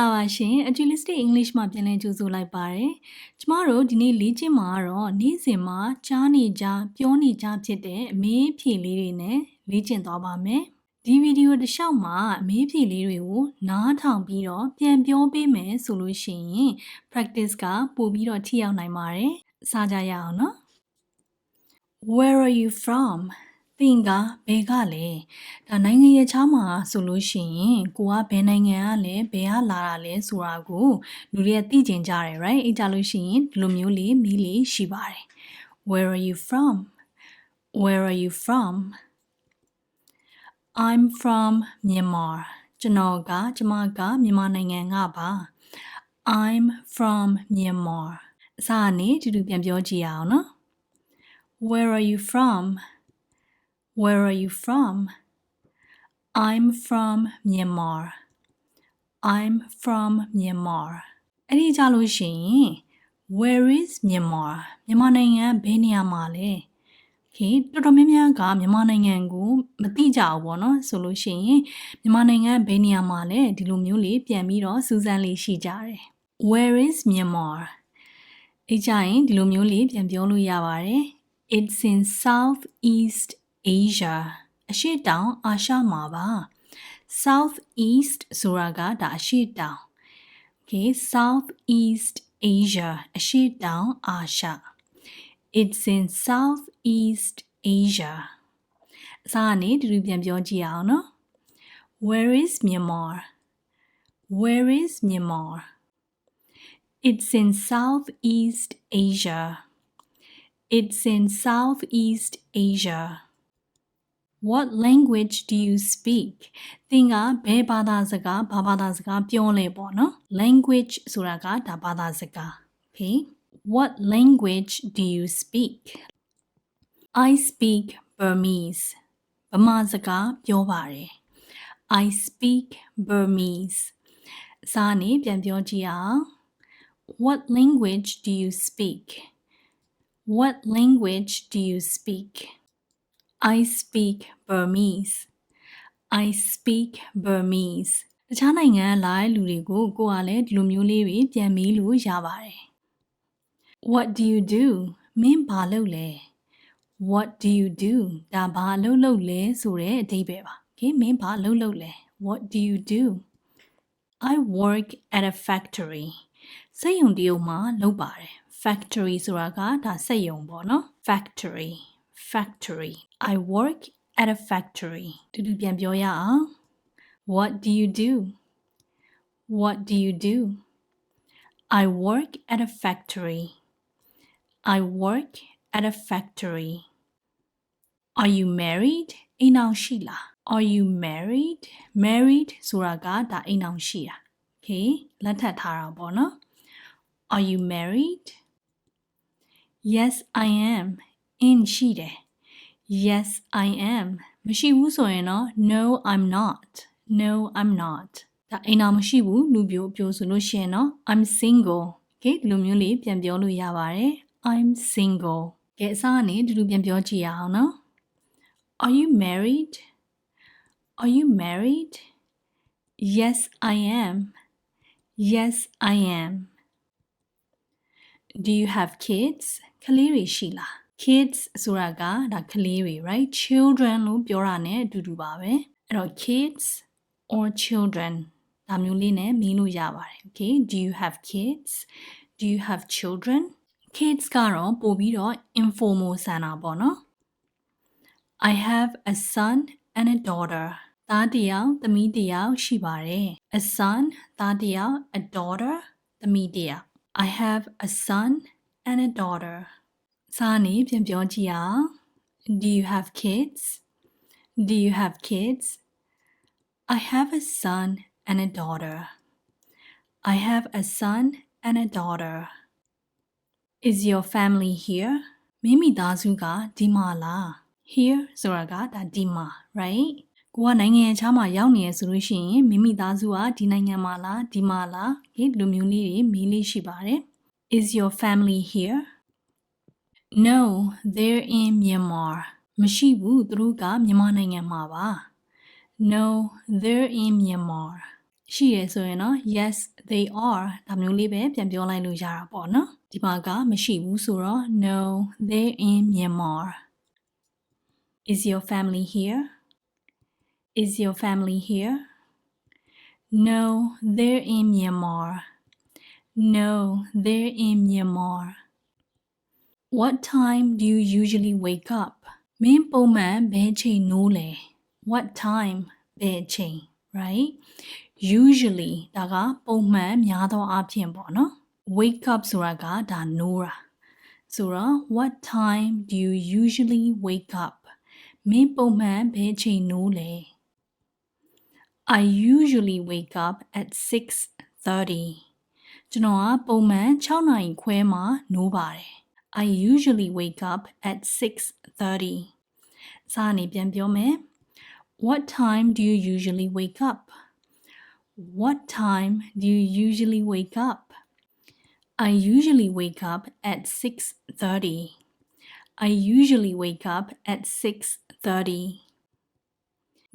လာပါရှင် Agility English မှာပြန်လည်ကြိုဆိုလိုက်ပါတယ်။ကျမတို့ဒီနေ့လေ့ကျင့်မှာကတော့နေ့စဉ်မှာကြားနေကြပြောနေကြဖြစ်တဲ့အမေးဖြေလေးတွေနဲ့လေ့ကျင့်သွားပါမယ်။ဒီဗီဒီယိုတစ်လျှောက်မှာအမေးဖြေလေးတွေကိုနားထောင်ပြီးတော့ပြန်ပြောပေးမယ်ဆိုလို့ရှိရင် practice ကပိုပြီးတော့ထိရောက်နိုင်ပါတယ်။စကြရအောင်နော်။ Where are you from?သင်ကဘယ်ကလဲဒါနိုင်ငံရဲ့ခြားမှာဆိုလို့ရှိရင်ကိုကဘယ်နိုင်ငံကလဲဘယ်ကလာတာလဲဆိုတာကိုလူတွေကသိကျင်ကြတယ် right အဲ့ကြလို့ရှိရင်ဒီလိုမျိုးလေးမေးလေးရှိပါတယ် Where are you from Where are you from I'm from Myanmar ကျမကမြန်မာနိုင်ငံကပါ I'm from Myanmar အစားအနေတူတူပြန်ပြောကြည့်အောင်နော် Where are you from Where are you from? I'm from Myanmar. I'm from Myanmar. အဲ့ဒီကြလို့ရှိရင် Where is Myanmar? မြန်မာနိုင်ငံဘယ်နေရာမှာလဲ Okay တော်တော်များများကမြန်မာနိုင်ငံကိုမသိကြဘူးပေါ့နော်ဆိုလို့ရှိရင်မြန်မာနိုင်ငံဘယ်နေရာမှာလဲဒီလိုမျိုးလေးပြန်ပြီးတော့စူးစမ်းလေးရှိကြတယ် Where is Myanmar? အဲ့ကြရင်ဒီလိုမျိုးလေးပြန်ပြောလို့ရပါတယ် It's in Southeast Asia အရှေ့တောင်အာရှမှာပါ Southeast ဆိုတာကဒါအရှေ့တောင် Okay Southeast Asia အရှေ့တောင်အာရှ It's in Southeast Asia အစားအနေတူတူပြန်ပြောကြည့်အောင်နော် Where is Myanmar Where is Myanmar It's in Southeast Asia It's in Southeast Asia What language do you speak? သင်ကဘယ်ဘာသာစကားဘာဘာသာစကားပြောလဲပေါ့နော် Language ဆိုတာကဒါဘာသာစကား Okay What language do you speak? I speak Burmese ဗမာစကားပြောပါတယ် I speak Burmese စာနေပြန်ပြောကြည့်အောင် What language do you speak? What language do you speak? I speak Burmese. I speak Burmese. တခြားနိုင်ငံလာတဲ့လူတွေကိုကိုကလည်းဒီလိုမျိုးလေးတွေပြန်မေးလို့ရပါတယ် What do you do? မင်းဘာလုပ်လဲ What do you do? ဒါဘာလုပ်လဲဆိုတဲ့အဓိပ္ပာယ်ပါ Okay မင်းဘာလုပ်လဲ What do you do? I work at a factory. စက်ရုံတရုံမှာလုပ်ပါတယ် Factory ဆိုတာကဒါစက်ရုံပေါ့နော် Factory I work at a factory တူတူပြန်ပြောရအောင် What do you do? What do you do? I work at a factory. I work at a factory. Are you married? အိမ်အောင်ရှိလား Are you married? Married ဆိုတာကဒါအိမ်အောင်ရှိတာ Okay လက်ထပ်ထားတာပေါ့နော် Are you married? Yes, I am. In ရှိတယ် Yes, I am. မရှိဘူးဆိုရင်တော့ No, I'm not. No, I'm not. ဒါအိမ်အောင်မရှိဘူးလူပြောဆိုလို့ရှိရင်တော့ I'm single. Okay ဒီလိုမျိုးလေးပြန်ပြောလို့ရပါတယ် I'm single. ကဲအစားအနေတူတူပြန်ပြောကြည့်ရအောင်နော် Are you married? Are you married? Yes, I am. Yes, I am. Do you have kids? ကလေးတွေရှိလား Kids ဆိုတာကဒါကလေးတွေ right? Children လို့ပြောတာနဲ့အတူတူပါပဲအဲ့တော့ kids or children ဒါမျိုးလေးနဲ့မေးလို့ရပါတယ် Okay? Do you have kids? Do you have children? Kids ကတော့ပို့ပြီးတော့ informal ဆန်တာပေါ့နော် I have a son and a daughter. သားတစ်ယောက်သမီးတစ်ယောက်ရှိပါတယ် A son သားတစ်ယောက် A daughter သမီးတစ်ယောက် I have a son and a daughter. စာနေပြန်ပြောကြည့်အောင် Do you have kids? Do you have kids? I have a son and a daughter. I have a son and a daughter. Is your family here? မိမိသားစုကဒီမှာလား Here ဆိုတာကဒါဒီမှာ right? ကိုကနိုင်ငံရဲ့ခြားမှာရောက်နေရဆိုလို့ရှိရင်မိမိသားစုကဒီနိုင်ငံမှာလားဒီမှာလား Okay ဒီလိုမျိုးလေးတွေမေးလေးရှိပါတယ် Is your family here? No, they're in Myanmar. မရှိဘူးသူတို့ကမြန်မာနိုင်ငံမှာပါ No, they're in Myanmar. ရှိရဆိုရင်နော် yes they are ဒါမျိုးလေးပဲပြန်ပြောလိုက်လို့ရတာပေါ့နော်ဒီမှာကမရှိဘူးဆိုတော့ no they're in Myanmar Is your family here Is your family here No they're in Myanmar No they're in Myanmar What time do you usually wake up မင်းပုံမှန်ဘယ်ချိန်နိုးလဲ What time ဘယ်ချိန် right usually ဒါကပုံမှန်များသောအားဖြင့်ပေါ့နော် wake up ဆိုတာကဒါနိုးတာဆိုတော့ what time do you usually wake up မင်းပုံမှန်ဘယ်ချိန်နိုးလဲ I usually wake up at 6:30ကျွန်တော်ကပုံမှန်6နာရီခွဲမှာနိုးပါတယ် I usually wake up at 6:30စာနေပြန်ပြောမယ် What time do you usually wake up What time do you usually wake up? I usually wake up at 6:30. I usually wake up at 6:30.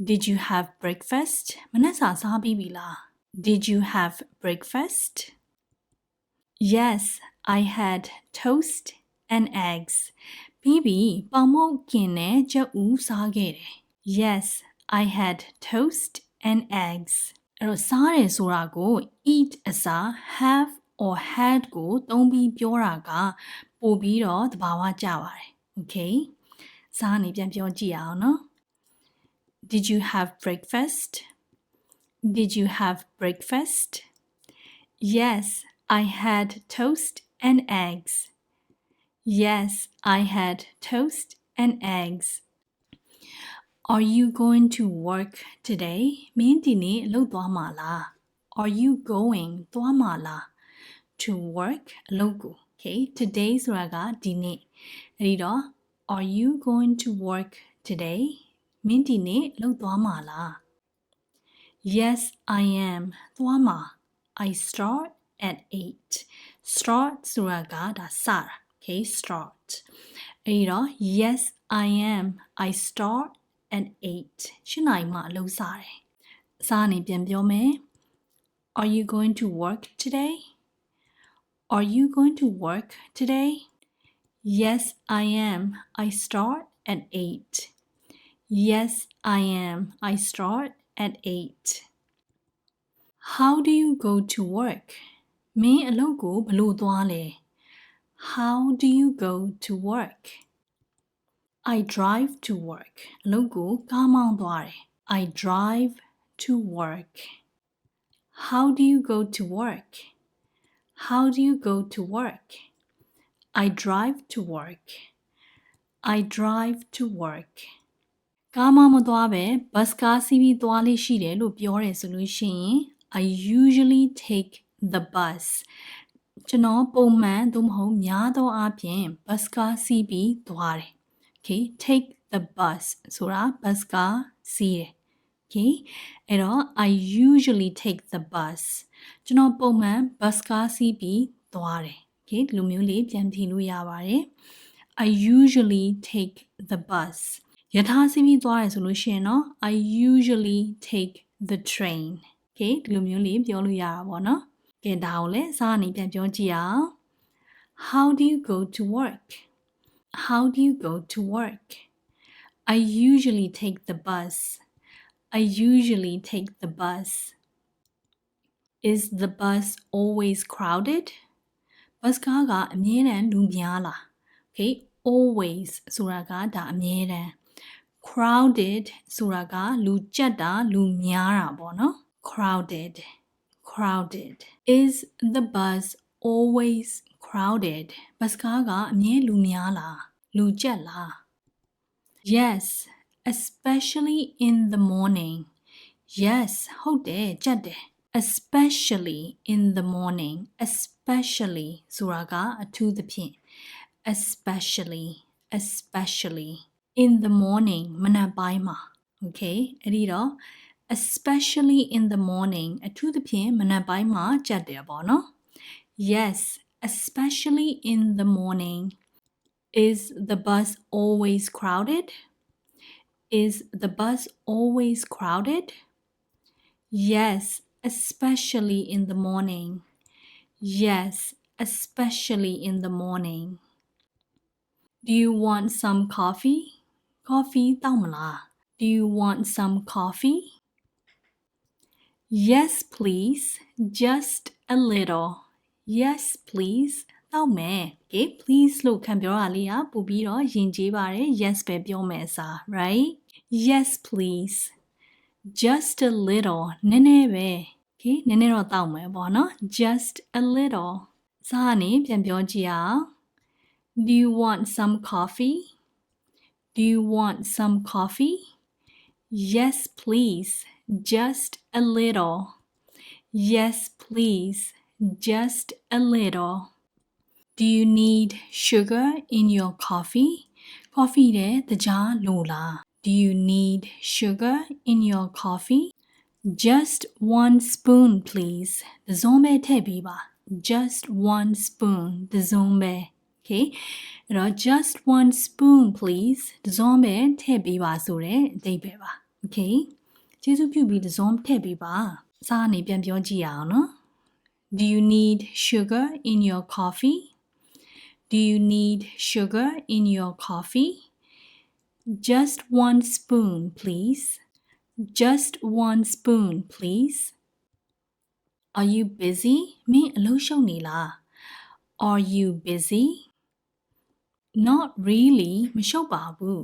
Did you have breakfast? မနက်စာစားပြီးပြီလား Did you have breakfast? Yes, I had toast and eggs. ပြီးပြီပေါင်မုတ်ကင်နဲ့ကြက်ဥစားခဲ့တယ် Yes, I had toast and eggs. အဲ့တော့စားတယ်ဆိုတာကို eat အစား have or had ကိုသုံးပြီးပြောတာကပို့ပြီးတော့သဘာဝကျပါတယ် Okay စားနေပြန်ပြောကြည့်အောင်နော် Did you have breakfast? Did you have breakfast? Yes, I had toast and eggs. Yes, I had toast and eggs. Are you going to work today? မင်းဒီနေ့အလုပ်သွားမှာလား Are you going သွားမှာလား to work အလုပ်ကို Okay today ဆိုတာကဒီနေ့အဲ့ဒီတော့ Are you going to work today? မင်းဒီနေ့အလုပ်သွားမှာလား Yes, I am သွားမှာ I start at 8 start ဆိုတာကဒါစတာ Okay start အဲ့ဒီတော့ Yes, I am I start at 8 8နာရီမှအလုပ်စတယ်စားနေပြန်ပြောမယ် Are you going to work today? Are you going to work today? Yes, I am. I start at 8. Yes, I am. I start at 8. How do you go to work? မင်းအလုပ်ကိုဘယ်လိုသွားလဲ How do you go to work? I drive to work. အလုပ်ကိုကားမောင်းသွားတယ် I drive to work. How do you go to work? How do you go to work? I drive to work. I drive to work. ကားမသွားပဲဘတ်ကားစီးပြီးသွားလေးရှိတယ်လို့ပြောတယ်ဆိုလို့ရှိရင် I usually take the bus. ကျွန်တော်ပုံမှန်သို့မဟုတ်များသောအားဖြင့်ဘတ်ကားစီးပြီးသွားတယ် Okay take the bus ဆိုတာဘတ်ကားစီးတယ် Okay အဲ့တော့ I usually take the bus ကျွန်တော်ပုံမှန်ဘတ်ကားစီးပြီးသွားတယ် Okay ဒီလိုမျိုးလေးပြန်ဖြေလို့ရပါတယ် I usually take the bus ရထားစီးပြီးသွားတယ်ဆိုလို့ရှိရင်တော့ I usually take the train Okay ဒီလိုမျိုးလေးပြောလို့ရတာပေါ့နော်ကဲဒါကိုလည်းစားအနေပြန်ပြောကြည့်အောင် How do you go to work? How do you go to work? I usually take the bus. I usually take the bus. Is the bus always crowded? Bus ကအမြဲတမ်းလူများလား Okay, always ဆိုတာကဒါအမြဲတမ်း crowded ဆိုတာကလူကြက်တာလူများတာပေါ့နော် crowded crowded. Is the bus always crowded? Bus ကအမြဲလူများလားလူကြက်လား Yes, especially in the morning. Yes, ဟုတ်တယ်ကြက်တယ် especially in the morning. Especially ဆိုတာကအထူးသဖြင့် especially in the morning မနက်ပိုင်းမှာ Okay အဲ့ဒီတော့ especially in the morning အထူးသဖြင့်မနက်ပိုင်းမှာကြက်တယ်ပေါ့နော် Yes, especially in the morning. Is the bus always crowded? Is the bus always crowded? Yes, especially in the morning. Yes, especially in the morning. Do you want some coffee? Coffee တောက်မလား Do you want some coffee? Yes, please. Just a little. Yes, please. တောက်မယ် Okay, please လို့ခံပြောတာလေးကပို့ပြီးတော့ယဉ်ကျေးပါတယ် Yes ပဲပြောမယ်စာ right? Yes, please. Just a little. နည်းနည်းပဲ Okay, နည်းနည်းတော့တောက်မယ်ပေါ့နော် Just a little. စာကနေပြန်ပြောကြည့်အောင် Do you want some coffee? Do you want some coffee? Yes, please. Just a little. Yes, please. Just a little. Do you need sugar in your coffee? Coffee တဲ့တကြားလိုလား Do you need sugar in your coffee? Just 1 spoon, please. တစုံပဲထည့်ပေးပါ Just 1 spoon. တစုံပဲ Okay. အဲ့တော့ just 1 spoon, please. တစုံပဲထည့်ပေးပါဆိုတဲ့အဓိပ္ပာယ်ပါ Okay. ကျေးဇူးပြုပြီးတစုံထည့်ပေးပါစာအနေပြန်ပြောကြည့်ရအောင်နော် Do you need sugar in your coffee? Do you need sugar in your coffee? Just 1 spoon, please. Just 1 spoon, please. Are you busy? မင်းအလုပ်ရှုပ်နေလား Are you busy? Not really. မရှုပ်ပါဘူး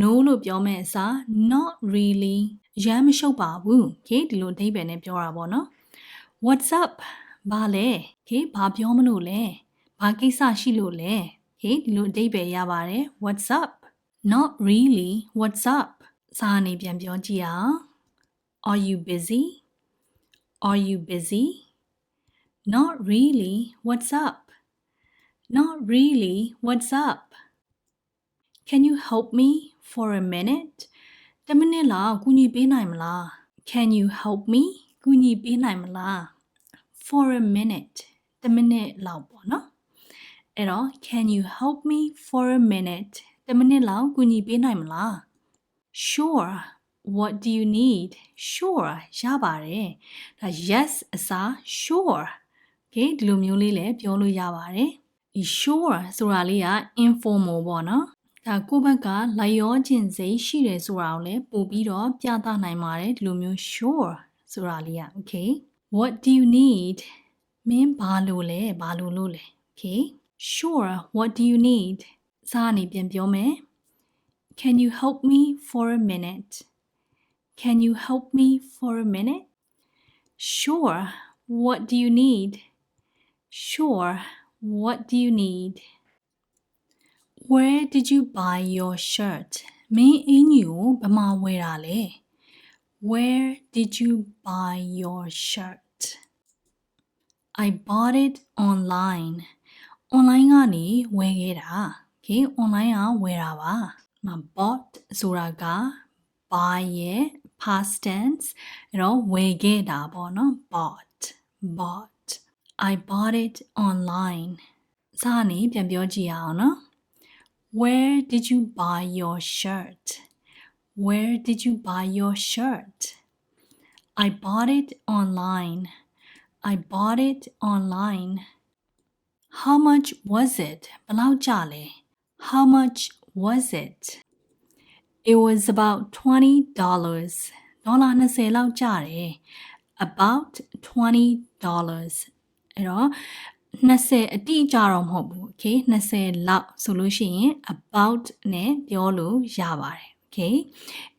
No လို့ပြောမယ့်အစား Not really. ရမ်းမရှုပ်ပါဘူး Okay ဒီလိုအဓိပ္ပာယ်နဲ့ပြောတာပေါ့နော် What's up? ဘာလဲ Okay ဘာပြောမလို့လဲဘာကိစ္စရှိလို့လဲ Okay ဒီလိုအဓိပ္ပာယ်ရပါတယ် What's up? Not really. What's up? စာအနေပြန်ပြောကြည့်အောင် Are you busy? Are you busy? Not really. What's up? Not really. What's up? Can you help me for a minute? တမနစ်လောက်ကူညီပေးနိုင်မလား Can you help me? ကူညီပေးနိုင်မလား For a minute. တမနစ်လောက်ပေါ့နော်အဲ့တော့ Can you help me for a minute? တမနစ်လောက်ကူညီပေးနိုင်မလား Sure. What do you need? Sure. ရပါတယ်ဒါ yes အစား sure. Okay ဒီလိုမျိုးလေးလည်းပြောလို့ရပါတယ်ဒီ sure ဆိုတာလေးက informal ပေါ့နော်ဒါကိုယ့်ဘက်ကလိုက်ရောခြင်းစိတ်ရှိတယ်ဆိုတာကိုလည်းပို့ပြီးတော့ပြသနိုင်ပါတယ်ဒီလိုမျိုး sure ဆိုတာလေးက Okay What do you need မင်းဘာလို့လဲဘာလို့လို့လဲ Okay Sure what do you need စာအနေပြန်ပြောမယ် Can you help me for a minute Can you help me for a minute Sure what do you need Sure what do you need Where did you buy your shirt မင်းအင်ကြီးကိုဘယ်မှာဝယ်တာလဲ Where did you buy your shirt I bought it online online ကနေဝယ်ခဲ့တာ Okay online ကဝယ်တာပါမ bought ဆိုတာက buy ရဲ့ past tense အဲ့တော့ဝယ်ခဲ့တာပေါ့နော် bought I bought it online စာအနေပြန်ပြောကြည့်ရအောင်နော် Where did you buy your shirt Where did you buy your shirt I bought it online I bought it online How much was it ဘယ်လောက်ကျလဲ How much was it It was about $20 ဒေါ်လာ20လောက်ကျတယ် About $20 အဲ့တော့20အတိအကျတော့မဟုတ်ဘူး Okay 20လောက်ဆိုလို့ရှိရင် about နဲ့ပြောလို့ရပါတယ် Okay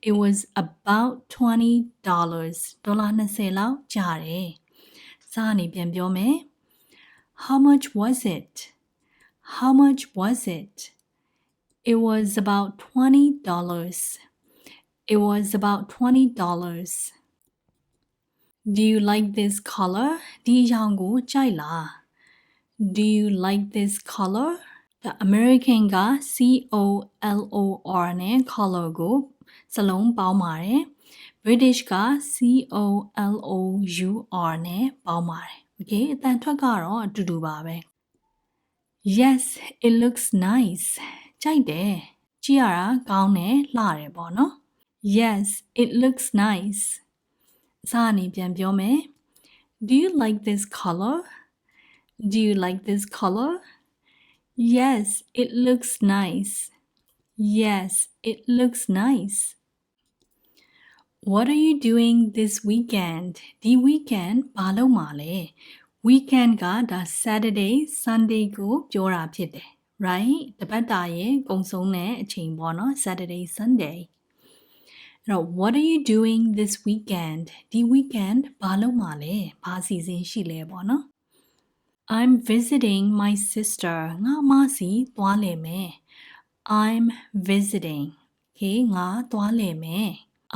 It was about $20 ဒေါ်လာ20လောက်ကျတယ်စာအနေပြန်ပြောမယ် How much was it How much was it It was about $20 It was about $20 Do you like this color ဒီအရောင်ကိုကြိုက်လား Do you like this color The American က COLOR နဲ့ color ကိုစလုံးပေါင်းပါတယ် British က COLOUR နဲ့ပေါင်းပါတယ် Okay အတန်ထွက်ကတော့အတူတူပါပဲ Yes it looks nice ကြိုက်တယ်ကြည့်ရတာကောင်းတယ်လှတယ်ပေါ့နော် Yes it looks nice စာအနေပြန်ပြောမယ် Do you like this color? Do you like this color? Yes, it looks nice. Yes, it looks nice. What are you doing this weekend? ဒီ weekend ဘာလုပ်မှာလဲ weekend ကဒါ Saturday, Sunday ကိုပြောတာဖြစ်တယ် right တပတ်တာရဲ့ကုန်ဆုံးတဲ့အချိန်ပေါ့နော် Saturday, Sunday အဲ့တော့ what are you doing this weekend? ဒီ weekend ဘာလုပ်မှာလဲဘာအစီအစဉ်ရှိလဲပေါ့နော် I'm visiting my sister ငါမစီသွားလည်မယ် I'm visiting okay ငါသွားလည်မယ်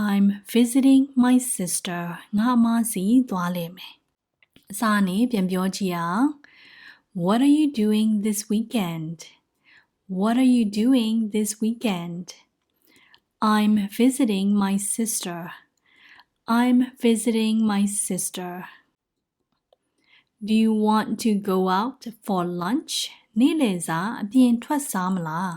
I'm visiting my sister ငါမစီသွားလည်မယ်အစားနေပြန်ပြောကြည့်အောင် What are you doing this weekend? What are you doing this weekend? I'm visiting my sister. I'm visiting my sister. Do you want to go out for lunch? နေ့လည်စာအပြင်ထွက်စားမလား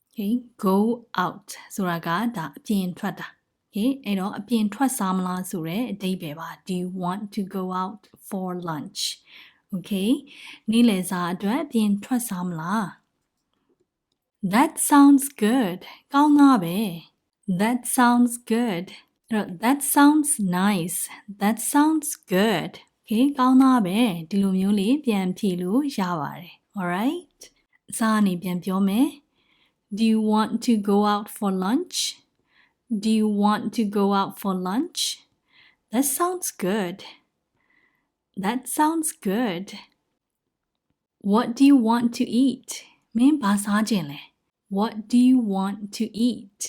Okay, go out ဆိုတာကဒါအပြင်ထွက်တာ Okay, အဲ့တော့အပြင်ထွက်စားမလားဆိုတဲ့အဓိပ္ပာယ်ပါ Do you want to go out for lunch? Okay, နေ့လည်စာအတွက်အပြင်ထွက်စားမလား That sounds good. ကောင်းသားပဲ That sounds good. အဲ့တော့ that sounds nice. That sounds good. Okay, ကောင်းသားပဲဒီလိုမျိုးလေးပြန်ဖြေလို့ရပါတယ် Alright? အစားအနေပြန်ပြောမယ် Do you want to go out for lunch? Do you want to go out for lunch? That sounds good. That sounds good. What do you want to eat? မင်းဘာစားခြင်းလဲ What do you want to eat?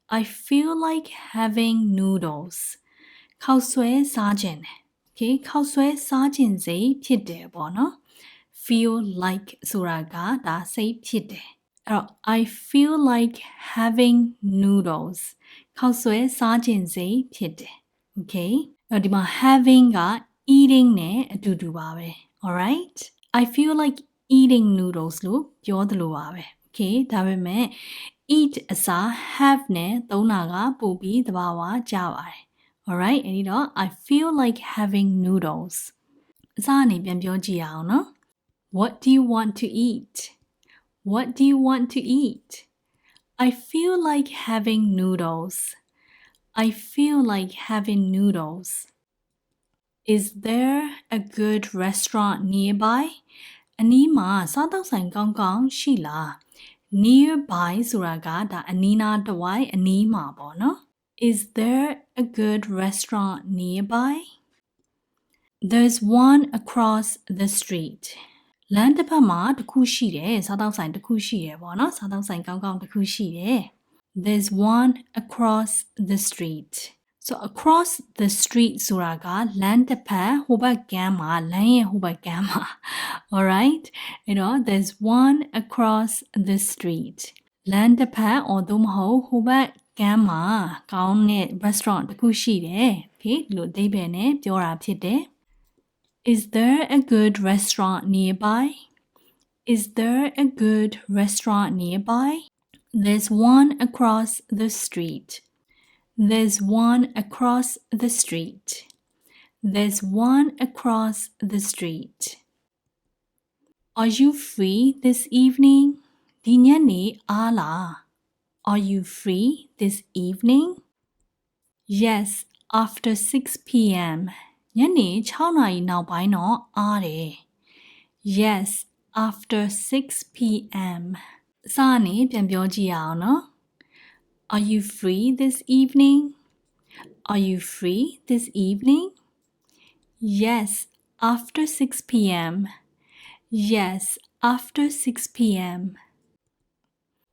I feel like having noodles. ခောက်ဆွဲစားခြင်းတယ် Okay, ခောက်ဆွဲစားခြင်းစိတ်ဖြစ်တယ်ပေါ့နော် Feel like ဆိုတာကဒါစိတ်ဖြစ်တယ်အဲ့တော့ I feel like having noodles. ခောက်ဆွဲစားခြင်းစိတ်ဖြစ်တယ် Okay, အဲ့တော့ဒီမှာ having က eating နဲ့အတူတူပါပဲ Alright? I feel like eating noodles လို့ပြောသလိုပါပဲ Okay, ဒါပေမဲ့ eat အစား have နဲ့သုံးတာကပိုပြီးသဘာဝကျပါတယ် Alright, အဲ့ဒီတော့ I feel like having noodles. အစားအနေပြန်ပြောကြည့်အောင်နော် What do you want to eat? What do you want to eat? I feel like having noodles. I feel like having noodles. Is there a good restaurant nearby? အနီးမှာစားသောက်ဆိုင်ကောင်းကောင်းရှိလား Nearby ဆိုတာကဒါအနီးနားတစ်ဝိုက်အနီးမှာပေါ့နော် Is there a good restaurant nearby? There's one across the street. လမ်းတစ်ဖက်မှာတစ်ခုရှိတယ်စားသောက်ဆိုင်တစ်ခုရှိတယ်ပေါ့နော်စားသောက်ဆိုင်ကောင်းကောင်းတစ်ခုရှိတယ် There's one across the street. So across the street ဆိုတာကလမ်းတစ်ဖက်ဟိုဘက်ကမ်းမှာလမ်းရဲ့ဟိုဘက်ကမ်းမှာ Alright? အဲ့တော့ there's one across the street. လမ်းတစ်ဖက် or သို့မဟုတ်ဟိုဘက်ကမ်းမှာကောင်းတဲ့ restaurant တစ်ခုရှိတယ် Okay? ဒီလိုအဓိပ္ပာယ်နဲ့ပြောတာဖြစ်တယ် Is there a good restaurant nearby? Is there a good restaurant nearby? There's one across the street. There's one across the street. There's one across the street. Are you free this evening? ဒီညနေအားလား Are you free this evening? Yes, after 6 p.m. ညနေ6နာရီနောက်ပိုင်းတော့အားတယ် Yes, after 6 p.m. စာနေပြန်ပြောကြည့်အောင်နော် Are you free this evening? Are you free this evening? Yes, after 6 p.m. Yes, after 6 p.m.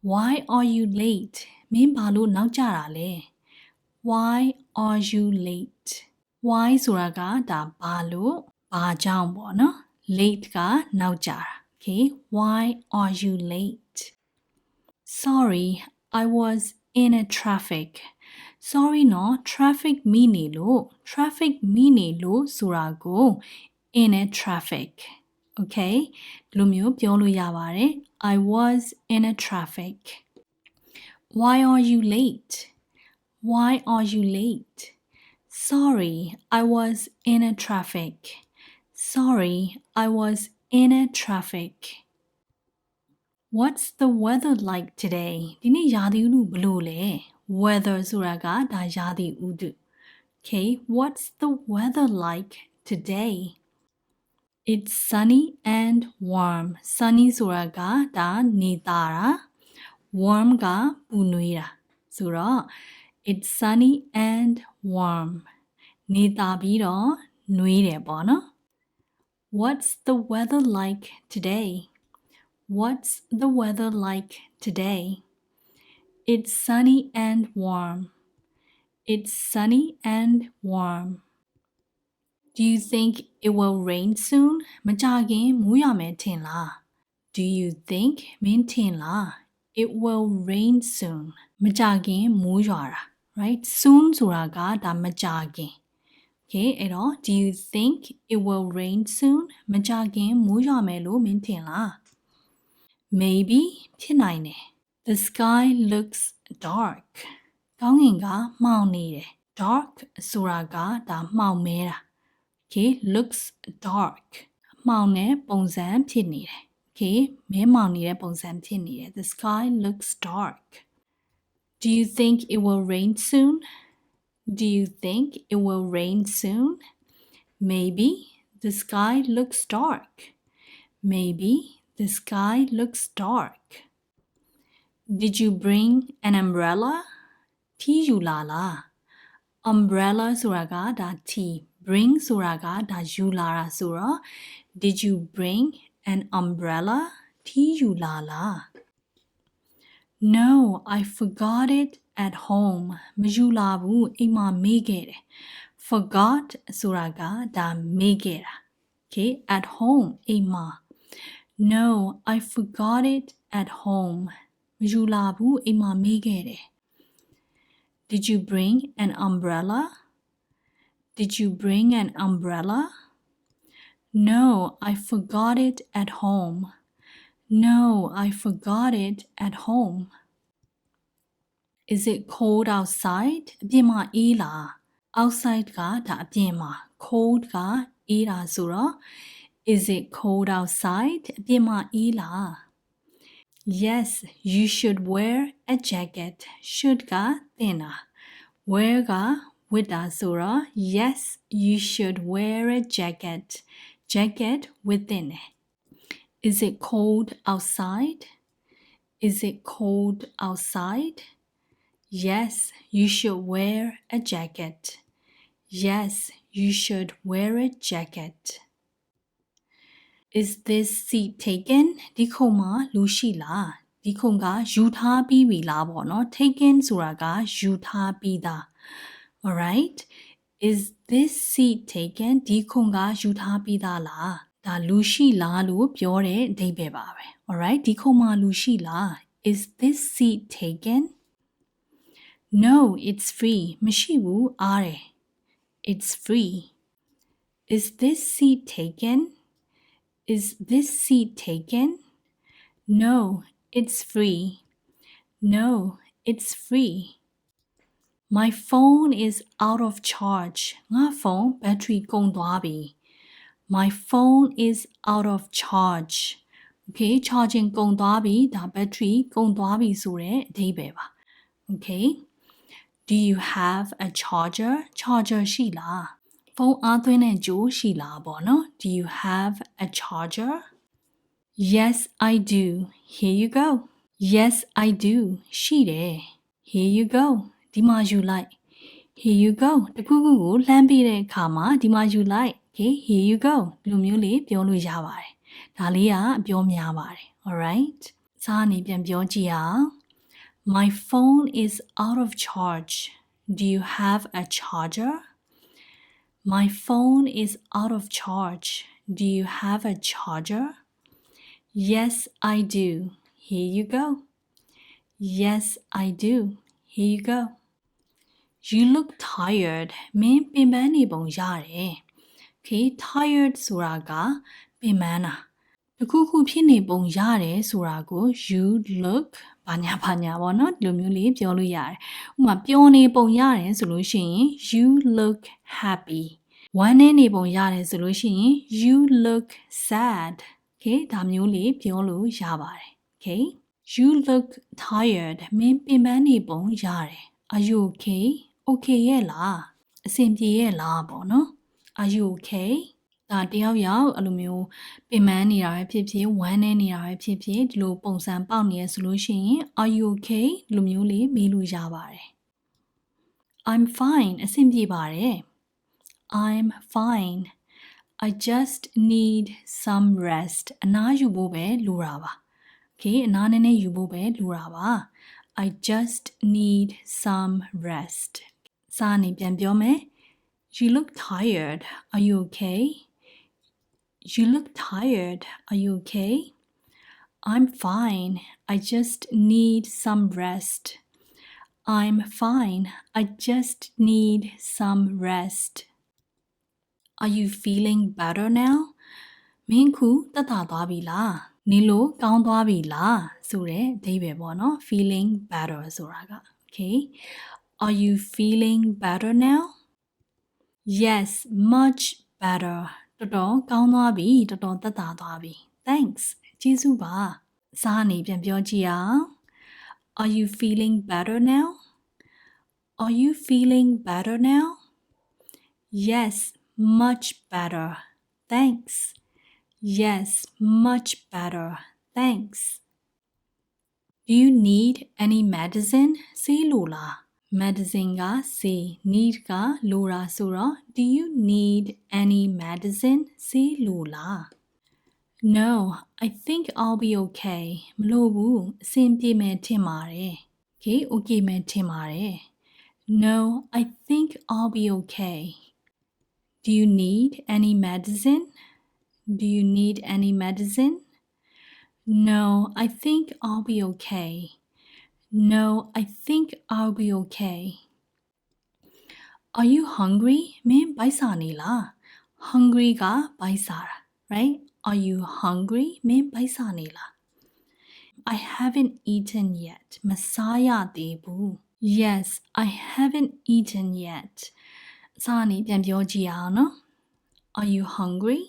Why are you late? မင်းဘာလို့နောက်ကျတာလဲ Why are you late? Why ဆိုတာကဒါဘာလို့ဘာကြောင့်ပေါ့နော် Late ကနောက်ကျတာ Okay, why are you late? Sorry, I was in a traffic. Sorry နော် traffic မိနေလို့ traffic မိနေလို့ဆိုတာကို in a traffic. Okay? ဒီလိုမျိုးပြောလို့ရပါတယ် I was in a traffic. Why are you late? Why are you late? Sorry, I was in a traffic. Sorry, I was in a traffic. What's the weather like today? ဒီနေ့ရာသီဥတုဘယ်လိုလဲ Weather ဆိုတာကဒါရာသီဥတု Okay, what's the weather like today? It's sunny and warm. Sunny ဆိုတာကဒါနေသားတာ warm ကပူနွေးတာဆိုတော့ it's sunny and warm. နေသားပြီးတော့နွေးတယ်ပေါ့နော် What's the weather like today? What's the weather like today? It's sunny and warm. It's sunny and warm. Do you think it will rain soon? မကြခင်မိုးရွာမယ်ထင်လား Do you think မင်းထင်လား It will rain soon. မကြခင်မိုးရွာတာ right? Soon ဆိုတာကဒါမကြခင် Okay, အဲ့တော့ Do you think it will rain soon? မကြခင်မိုးရွာမယ်လို့မင်းထင်လား Maybe ဖြစ်နိုင်တယ် The sky looks dark. ကောင်းကင်ကမှောင်နေတယ် Dark ဆိုတာကဒါမှောင်မဲတာ Okay, looks dark. မှောင်တဲ့ပုံစံဖြစ်နေတယ် Okay, မဲမှောင်နေတဲ့ပုံစံဖြစ်နေတယ် The sky looks dark. Do you think it will rain soon? Do you think it will rain soon? Maybe the sky looks dark. Maybe the sky looks dark. Did you bring an umbrella? ထီးယူလာလား Umbrella ဆိုတာကဒါထီး Bring ဆိုတာကဒါယူလာတာဆိုတော့ Did you bring an umbrella? ထီးယူလာလား No, I forgot it at home. မယူလာဘူးအိမ်မှာမေ့ခဲ့တယ် Forgot ဆိုတာကဒါမေ့ခဲ့တာ Okay, at home အိမ်မှာ No, I forgot it at home. မယူလာဘူးအိမ်မှာမေ့ခဲ့တယ် Did you bring an umbrella? Did you bring an umbrella? No, I forgot it at home. No, I forgot it at home. Is it cold outside? အပြင်မှာအေးလား Outside ကဒါအပြင်မှာ Cold ကအေးတာဆိုတော့ Is it cold outside? အပြင်မှာအေးလား Yes, you should wear a jacket. Should ကသင်တာ Wear ကဝတ်တာဆိုတော့ Yes, you should wear a jacket. Jacket ဝတ်သင့်တယ် Is it cold outside? Is it cold outside? Yes, you should wear a jacket. Yes, you should wear a jacket. Is this seat taken? ဒီခုံမှာလူရှိလားဒီခုံကယူထားပြီးပြီလားပေါ့နော် Taken ဆိုတာကယူထားပြီးသား Alright? Is this seat taken? ဒီခုံကယူထားပြီးသားလားဒါလူရှိလားလို့ပြောတဲ့အဓိပ္ပာယ်ပါပဲ Alright? ဒီခုံမှာလူရှိလား Is this seat taken? No, it's free. မရှိဘူးအားတယ် It's free. Is this seat taken? Is this seat taken? No, it's free. No, it's free. My phone is out of charge. ငါဖုန်း battery ကုန်သွားပြီ My phone is out of charge. Okay, charging ကုန်သွားပြီဒါ battery ကုန်သွားပြီဆိုတဲ့အဓိပ္ပာယ်ပါ Okay. Do you have a charger? Charger ရှိလားဖုန်းအားသွင်းတဲ့ကြိုးရှိလားပေါ့နော် Do you have a charger? Yes, I do. Here you go. Yes, I do. ရှိတယ် Here you go. ဒီမှာယူလိုက် Here you go. တခုခုကိုလှမ်းပေးတဲ့အခါမှာဒီမှာယူလိုက် Okay, here you go. ဒီလိုမျိုးလေးပြောလို့ရပါတယ်ဒါလေးကအပြောများပါတယ် Alright? စာအနေပြန်ပြောကြည့်အောင် My phone is out of charge. Do you have a charger? My phone is out of charge. Do you have a charger? Yes, I do. Here you go. Yes, I do. Here you go. You look tired. မင်းပင်ပန်းနေပုံရတယ် Okay, tired ဆိုတာကပင်ပန်းတာတ ခုခုဖြစ်နေပုံရတယ်ဆိုတာကို you look ဘာညာပေါ့နော်ဒီလိုမျိုးလေးပြောလို့ရတယ်ဥပမာပျော်နေပုံရတယ်ဆိုလို့ရှိရင် you look happy ဝမ်းနေနေပုံရတယ်ဆိုလို့ရှိရင် you look sad okay ဒါမျိုးလေးပြောလို့ရပါတယ် okay you look tired မင်းပင်ပန်းနေပုံရတယ် are you okay okay ရဲ့လားအဆင်ပြေရဲ့လားပေါ့နော် are you okay ဒါတယောက်အဲ့လိုမျိုးပင်ပန်းနေတာပဲဖြစ်ဖြစ်ဝမ်းနေနေတာပဲဖြစ်ဖြစ်ဒီလိုပုံစံပေါက်နေရဆိုလို့ရှိရင် are you okay ဒီလိုမျိုးလေးမေးလို့ရပါတယ် I'm fine အဆင်ပြေပါတယ် I'm fine I just need some rest အနားယူဖို့ပဲလိုတာပါ okay အနားနည်းနည်းယူဖို့ပဲလိုတာပါ I just need some rest စာနေပြန်ပြောမယ် You look tired are you okay You look tired are you okay I'm fine I just need some rest I'm fine I just need some rest Are you feeling better now မင်းခုသက်သာသွားပြီလားနေလို့ကောင်းသွားပြီလားဆိုတဲ့အဓိပ္ပာယ်ပေါ့နော် feeling better ဆိုတာက okay Are you feeling better now Yes much better တော်တော်ကောင်းသွားပြီတော်တော်သက်သာသွားပြီ Thanks ကျေးဇူးပါစာနေပြန်ပြောကြည့်အောင် Are you feeling better now Are you feeling better now Yes much better Thanks Yes much better Thanks Do you need any medicine ဆေးလိုလား medicine ကဆေး need ကလိုတာဆိုတော့ Do you need any medicine ဆေးလိုလား No I think I'll be okay မလိုဘူးအဆင်ပြေမယ်ထင်ပါတယ် Okay okay မယ်ထင်ပါတယ် No I think I'll be okay Do you need any medicine Do you need any medicine No I think I'll be okay No I think I'll be okay Are you hungry မင်းဘိုက်စာနေလား Hungry ကဘိုက်စာတာ right Are you hungry မင်းဘိုက်စာနေလား I haven't eaten yet မစားရသေးဘူး Yes I haven't eaten yet စာနေပြန်ပြောကြည့်အောင်နော် Are you hungry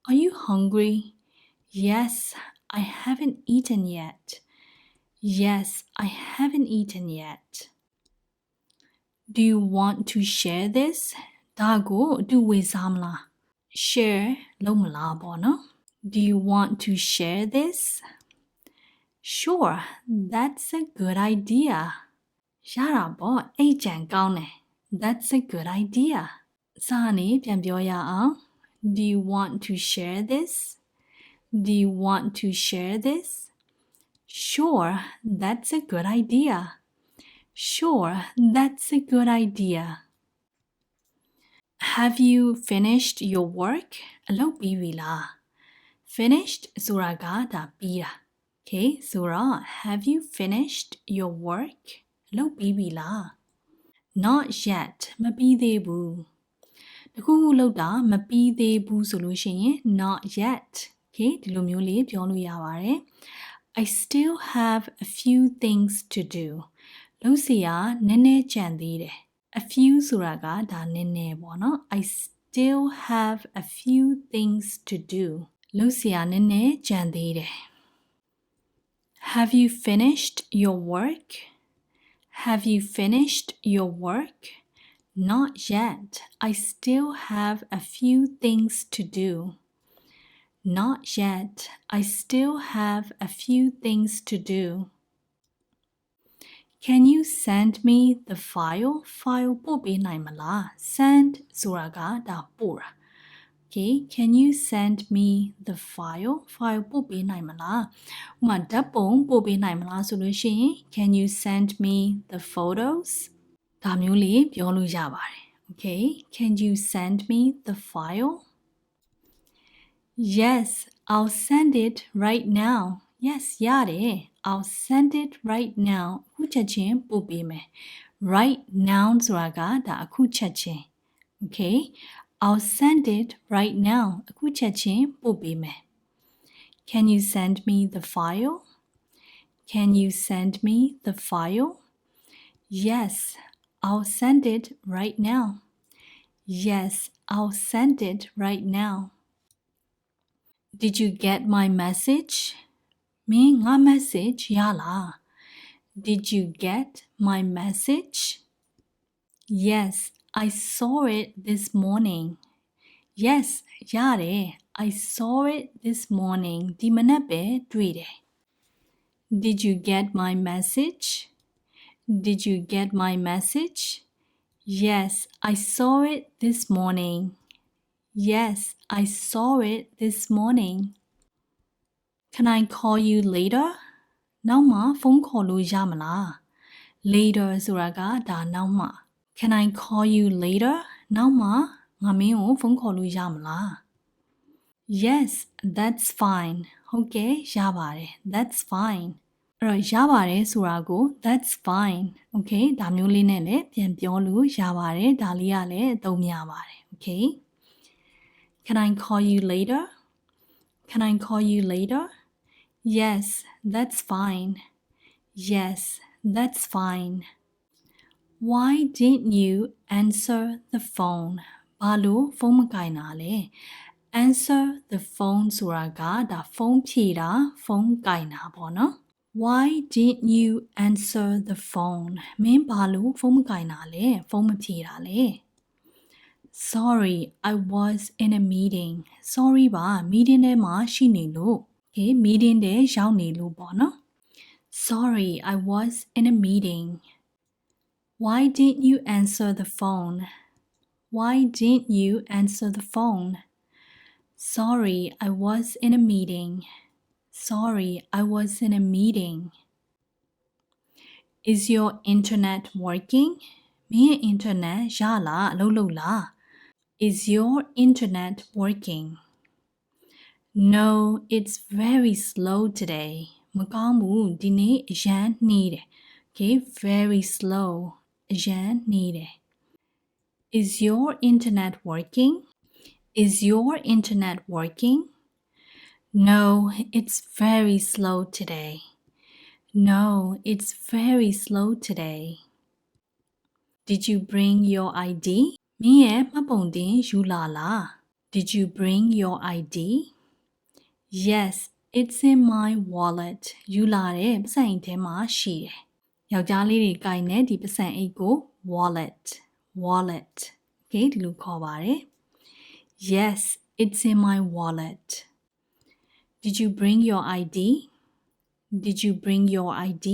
Are you hungry Yes I haven't eaten yet Yes I haven't eaten yet Do you want to share this ဒါကိုအတူဝေစားမလား share လုပ်မလားပေါ့နော် Do you want to share this Sure that's a good idea ရတာပေါ့အဲ့ကြံကောင်းတယ် That's a good idea စာနေပြန်ပြောရအောင် Do you want to share this Do you want to share this Sure that's a good idea Sure that's a good idea Have you finished your work အလုပ်ပြီးပြီလား Finished ဆိုတာကဒါပြီးတာ Okay ဆိုတော့ Have you finished your work အလုပ်ပြီးပြီလား Not yet မပြီးသေးဘူးတခုခုလုပ်တာမပြီးသေးဘူးဆိုလို့ရှိရင် Not yet Okay ဒီလိုမျိုးလေးပြောလို့ရပါတယ် I still have a few things to do လုပ်စရာနည်းနည်းကြံသေးတယ်A few ဆိုတာကဒါနည်းနည်းပေါ့နော် I still have a few things to do လုပ်စရာနည်းနည်းကြံသေးတယ် Have you finished your work Have you finished your work Not yet I still have a few things to do Not yet I still have a few things to do Can you send me the file? File ပို့ပေးနိုင်မလား Send ဆိုတာကဒါပို့တာ Okay, can you send me the file? File ပို့ပေးနိုင်မလားဥပမာဓာတ်ပုံပို့ပေးနိုင်မလားဆိုလို့ရှိရင် Can you send me the photos? ဒါမျိုးလေးပြောလို့ရပါတယ် Okay, can you send me the file? Yes, I'll send it right now. Yes,ရတယ် I'll send it right now. အခုချက်ချင်းပို့ပေးမယ် Right now ဆိုတာကဒါအခုချက်ချင်း Okay, I'll send it right now. အခုချက်ချင်းပို့ပေးမယ် Can you send me the file? Can you send me the file? Yes, I'll send it right now. Yes, I'll send it right now. Did you get my message? မင်းငါ message ရလား Did you get my message? Yes, I saw it this morning. Yes, ရတယ် I saw it this morning. ဒီမနက်ပဲတွေ့တယ် Did you get my message? Did you get my message? Yes, I saw it this morning. Yes, I saw it this morning. Can I call you later? နောက်မှဖုန်းခေါ်လို့ရမလား Later ဆိုတာကဒါနောက်မှ Can I call you later? နောက်မှငါမင်းကိုဖုန်းခေါ်လို့ရမလား Yes, that's fine. ဟုတ်ကဲ့ရပါတယ် That's fine. အဲ့တော့ရပါတယ်ဆိုတာကို That's fine. Okay ဒါမျိုးလေးနဲ့လည်းပြန်ပြောလို့ရပါတယ်ဒါလေးကလည်းအသုံးများပါတယ် Okay Can I call you later? Can I call you later? Yes, that's fine. Yes, that's fine. Why didn't you answer the phone? ဘာလို့ဖုန်းမကိုင်တာလဲ Answer the phone ဆိုတာကဒါဖုန်းဖြေတာဖုန်းကိုင်တာပေါ့နော် Why didn't you answer the phone? မင်းဘာလို့ဖုန်းမကိုင်တာလဲဖုန်းမဖြေတာလဲ Sorry, I was in a meeting. Sorry ပါ meeting ထဲမှာရှိနေလို့ Okay, meeting ထဲရောက်နေလို့ပေါ့နော် Sorry, I was in a meeting. Why didn't you answer the phone? Why didn't you answer the phone? Sorry, I was in a meeting. Sorry, I was in a meeting. Is your internet working? မင်း internet ရလားအလုပ်လုပ်လား Is your internet working? No, it's very slow today. မကောင်းဘူးဒီနေ့အရန်နှီးတယ် Okay, very slow. အရန်နှီးတယ် Is your internet working? Is your internet working? No, it's very slow today. No, it's very slow today. Did you bring your ID? မင်းရဲ့မှတ်ပုံတင်ယူလာလား Did you bring your ID? Yes, it's in my wallet. ယူလာတဲ့ပတ်စံအိတ်ထဲမှာရှိတယ်ယောက်ျားလေးတွေကိုင်တဲ့ဒီပတ်စံအိတ်ကို wallet Okay ဒီလိုခေါ်ပါတယ် Yes, it's in my wallet. Did you bring your ID? Did you bring your ID?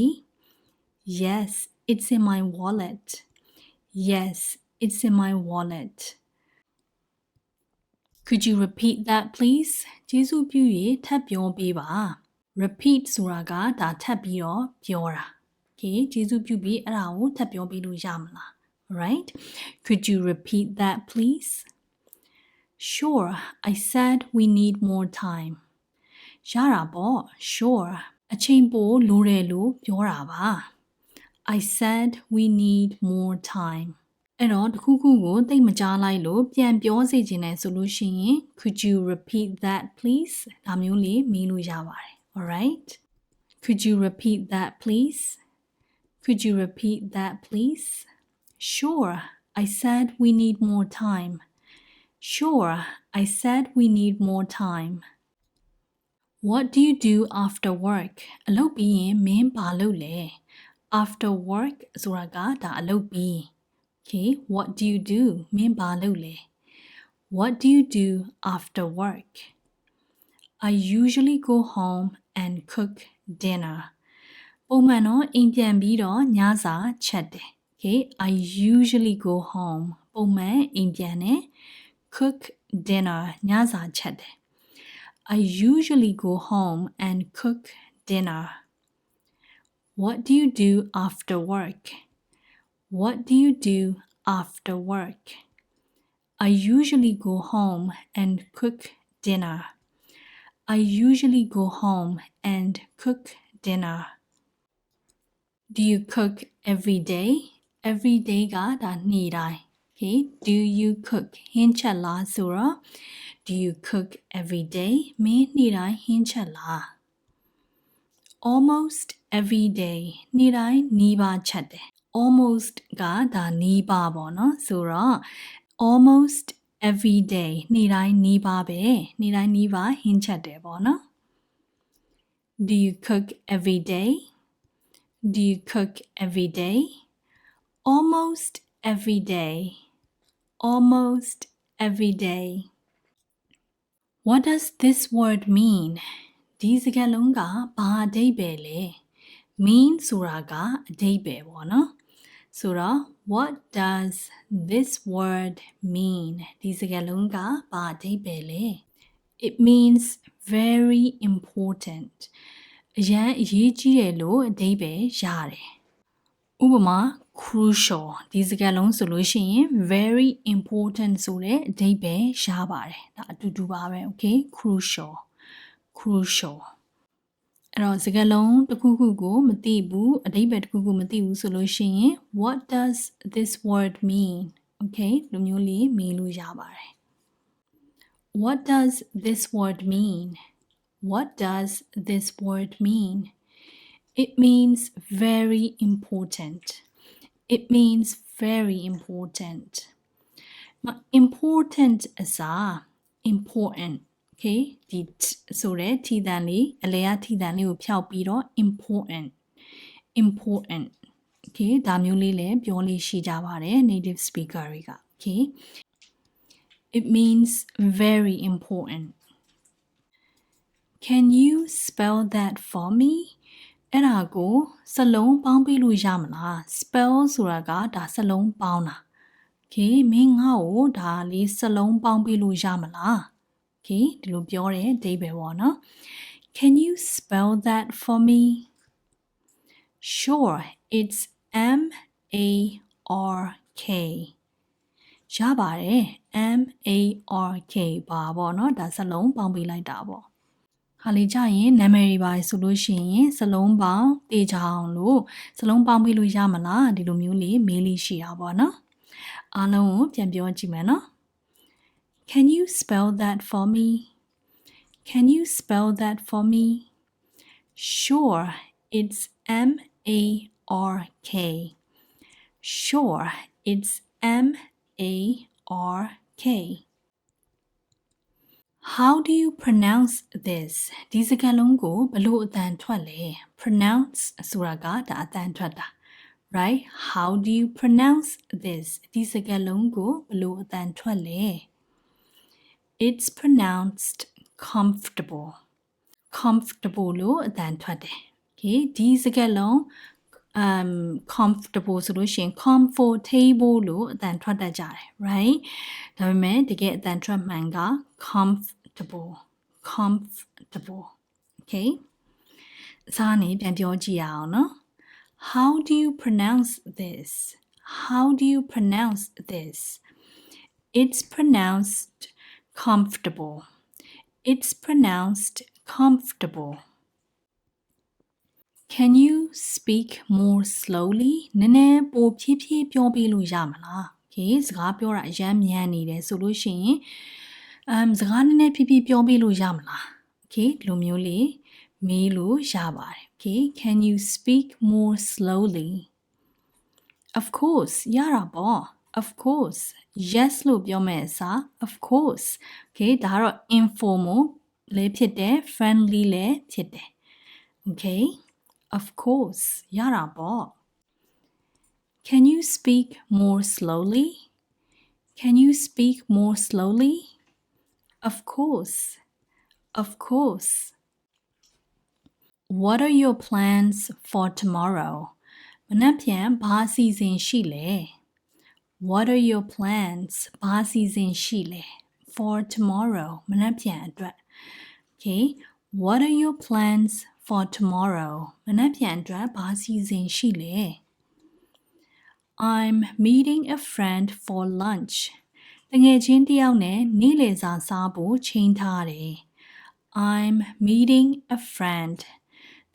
Yes, it's in my wallet. Yes, it's in my wallet. Could you repeat that please? ကျေးဇူးပြု၍ထပ်ပြောပေးပါ Repeat ဆိုတာကဒါထပ်ပြီးတော့ပြောတာ Okay ကျေးဇူးပြုပြီးအဲ့ဒါကိုထပ်ပြောပေးလို့ရမလား Alright? Could you repeat that please? Sure, I said we need more time. ရတာပေါ့ Sure အချိန်ပိုလိုတယ်လို့ပြောတာပါ I said we need more time. အဲ့တော့တစ်ခုခုကိုသိမကြားလိုက်လို့ပြန်ပြောစေချင်တယ်ဆိုလို့ရှိရင် Could you repeat that please? ဒါမျိုးလေးမေးလို့ရပါတယ် Alright? Could you repeat that please? Could you repeat that please? Sure, I said we need more time. Sure, I said we need more time. What do you do after work? အလုပ်ပြီးရင်မင်းဘာလုပ်လဲ After work ဆိုတာကဒါအလုပ်ပြီး Okay, what do you do? မင်းဘာလုပ်လဲ What do you do after work? I usually go home and cook dinner. ပုံမှန်တော့အိမ်ပြန်ပြီးတော့ညစာချက်တယ် Okay, I usually go home. ပုံမှန်အိမ်ပြန်တယ် cook dinner ညစာချက်တယ် I usually go home and cook dinner. What do you do after work? What do you do after work? I usually go home and cook dinner. I usually go home and cook dinner. Do you cook every day? Every day ကဒါနေ့တိုင်း Okay, do you cook ဟင်းချက်လားဆိုတော့ do you cook every day မင်းနေ့တိုင်းဟင်းချက်လား almost every day နေ့တိုင်းနီးပါးချက်တယ် almost ကဒါနီးပါးပေါ့နော်ဆိုတော့ almost every day နေ့တိုင်းနီးပါးပဲနေ့တိုင်းနီးပါးဟင်းချက်တယ်ပေါ့နော် Do you cook every day? Do you cook every day? Almost every day. Almost every day. What does this word mean? ဒီစကားလုံးကဘာအဓိပ္ပာယ်လဲ mean ဆိုတာကအဓိပ္ပာယ်ပေါ့နော်ဆိုတော့ what does this word mean ဒီစကားလုံးကဘာအဓိပ္ပာယ်လဲ It means very important အရန်အရေးကြီးတယ်လို့အဓိပ္ပာယ်ရတယ်ဥပမာ crucial ဒီစကားလုံးဆိုလို့ရှိရင် very important ဆိုတဲ့အဓိပ္ပာယ်ရပါတယ်ဒါအတူတူပါပဲ okay crucial အဲ့တော့စကားလုံးတစ်ခုခုကိုမသိဘူးအဓိပ္ပာယ်တစ်ခုခုမသိဘူးဆိုလို့ရှိရင် what does this word mean okay လူမျိုးလေးမေးလို့ရပါတယ် What does this word mean What does this word mean It means very important It means very important important အစား important okay ဒီဆိုတဲ့ထီတန်လေးအလဲအထီတန်လေးကိုဖျောက်ပြီးတော့ important okay ဒါမျိုးလေးလည်းပြောလို့ရှိကြပါတယ် native speaker တွေက okay It means very important Can you spell that for me အဲ့ဒါကိုစလုံးပေါင်းပေးလို့ရမလား spell ဆိုတာကဒါစလုံးပေါင်းတာ okay မင်းငါ့ကိုဒါလေးစလုံးပေါင်းပေးလို့ရမလား okay ဒီလိုပြောတဲ့အဓိပ္ပာယ်ပေါ့နော် Can you spell that for me Sure it's M A R K ရပါတယ် M A R K ပါပေါ့နော်ဒါစလုံးပေါင်းပေးလိုက်တာပေါ့ခါလေးကြရင်နာမည်တွေပါဆိုလို့ရှိရင်စလုံးပေါင်းတေချာအောင်လို့စလုံးပေါင်းပေးလို့ရမလားဒီလိုမျိုးလေးမေးလေးရှိတာပေါ့နော်အားလုံးကိုပြန်ပြောကြည့်မယ်နော် Can you spell that for me Can you spell that for me Sure it's M A R K Sure it's M A R K How do you pronounce this ဒီစကားလုံးကိုဘယ်လိုအသံထွက်လဲ pronounce ဆိုတာကဒါအသံထွက်တာ right How do you pronounce this ဒီစကားလုံးကိုဘယ်လိုအသံထွက်လဲ It's pronounced comfortable လို့အသံထွက်တယ် okay ဒီစကားလုံးcomfortable ဆိုလို့ရှိရင် comfortable လို့အသံထွက်တတ်ကြတယ် right ဒါပေမဲ့တကယ်အသံထွက်မှန်က comfortable okay စားနေပြန်ပြောကြည့်ရအောင်နော် How do you pronounce this How do you pronounce this It's pronounced comfortable It's pronounced comfortable Can you speak more slowly နည်းနည်းပိုဖြည်းဖြည်းပြောပြလို့ရမလား okay စကားပြောတာအရမ်းမြန်နေတယ်ဆိုလို့ရှိရင်စကားနည်းနည်းဖြည်းဖြည်းပြောပြလို့ရမလား okay ဒီလိုမျိုးလေးမေးလို့ရပါတယ် okay Can you speak more slowly Of course ရတာပေါ့ Of course yes လို့ပြောမယ်အစား Of course okay ဒါကတော့ informal လည်းဖြစ်တယ် friendly လည်းဖြစ်တယ် okay Of course ရတာပေါ့ Can you speak more slowly Can you speak more slowly Of course Of course What are your plans for tomorrow မနက်ဖြန်ဘာအစီအစဉ်ရှိလဲ What are your plans ဘာအစီအစဉ်ရှိလဲ for tomorrow မနက်ဖြန်အတွက် Okay What are your plans for tomorrow မနက်ဖြန်အတွက်ဘာအစီအစဉ်ရှိလဲ I'm meeting a friend for lunch တငယ်ချင်းတစ်ယောက်နဲ့နေ့လည်စာစားဖို့ချိန်ထားတယ် I'm meeting a friend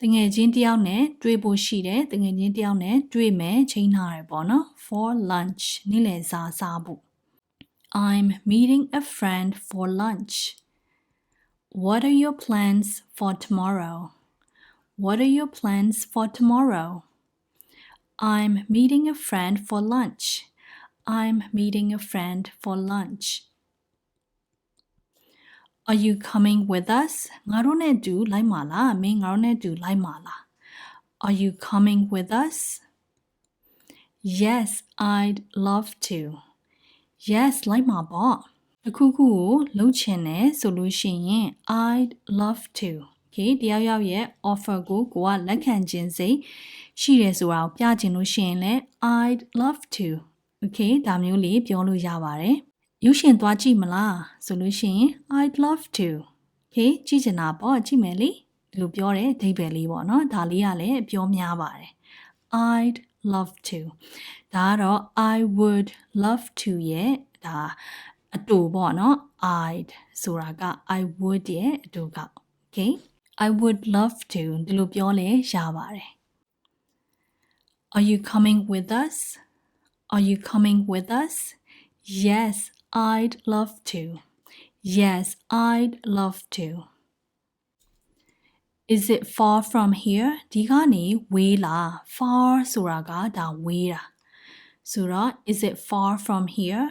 တငယ်ချင်းတယောက်နဲ့တွေ့ဖို့ရှိတယ်တငယ်ချင်းတယောက်နဲ့တွေ့မယ်ချိန်ထားရပေါ့နော် for lunch နေ့လယ်စာစားဖို့ I'm meeting a friend for lunch. What are your plans for tomorrow? What are your plans for tomorrow? I'm meeting a friend for lunch. I'm meeting a friend for lunch. Are you coming with us? ငါတို့နဲ့အတူလိုက်မှာလားမင်းငါတို့နဲ့အတူလိုက်မှာလား Are you coming with us? Yes, I'd love to. Yes လိုက်မှာပေါ့တစ်ခုခုကိုလုပ်ချင်တယ်ဆိုလို့ရှိရင် I'd love to. Okay တယောက်ယောက်ရဲ့ offer ကိုကလက်ခံခြင်းစိတ်ရှိတယ်ဆိုတာကိုပြချင်လို့ရှိရင်လည်း I'd love to. Okay ဒါမျိုးလေးပြောလို့ရပါတယ်ရုပ်ရှင်သွားကြည့်မလားဆိုလို့ရှိရင် I'd love to. Okay ကြည့်ချင်တာပေါ့ကြည့်မယ်လေဒီလိုပြောတဲ့အဓိပ္ပာယ်လေးပေါ့နော်ဒါလေးကလည်းပြောများပါတယ် I'd love to ဒါကတော့ I would love to ရဲ့ဒါအတူပေါ့နော် I'd ဆိုတာက I would ရဲ့အတူက Okay I would love to ဒီလိုပြောလဲရပါတယ် Are you coming with us? Are you coming with us? Yes, I'd love to. Yes, I'd love to. Is it far from here? ဒီကနေဝေးလား far ဆိုတာကဒါဝေးတာဆိုတော့ is it far from here?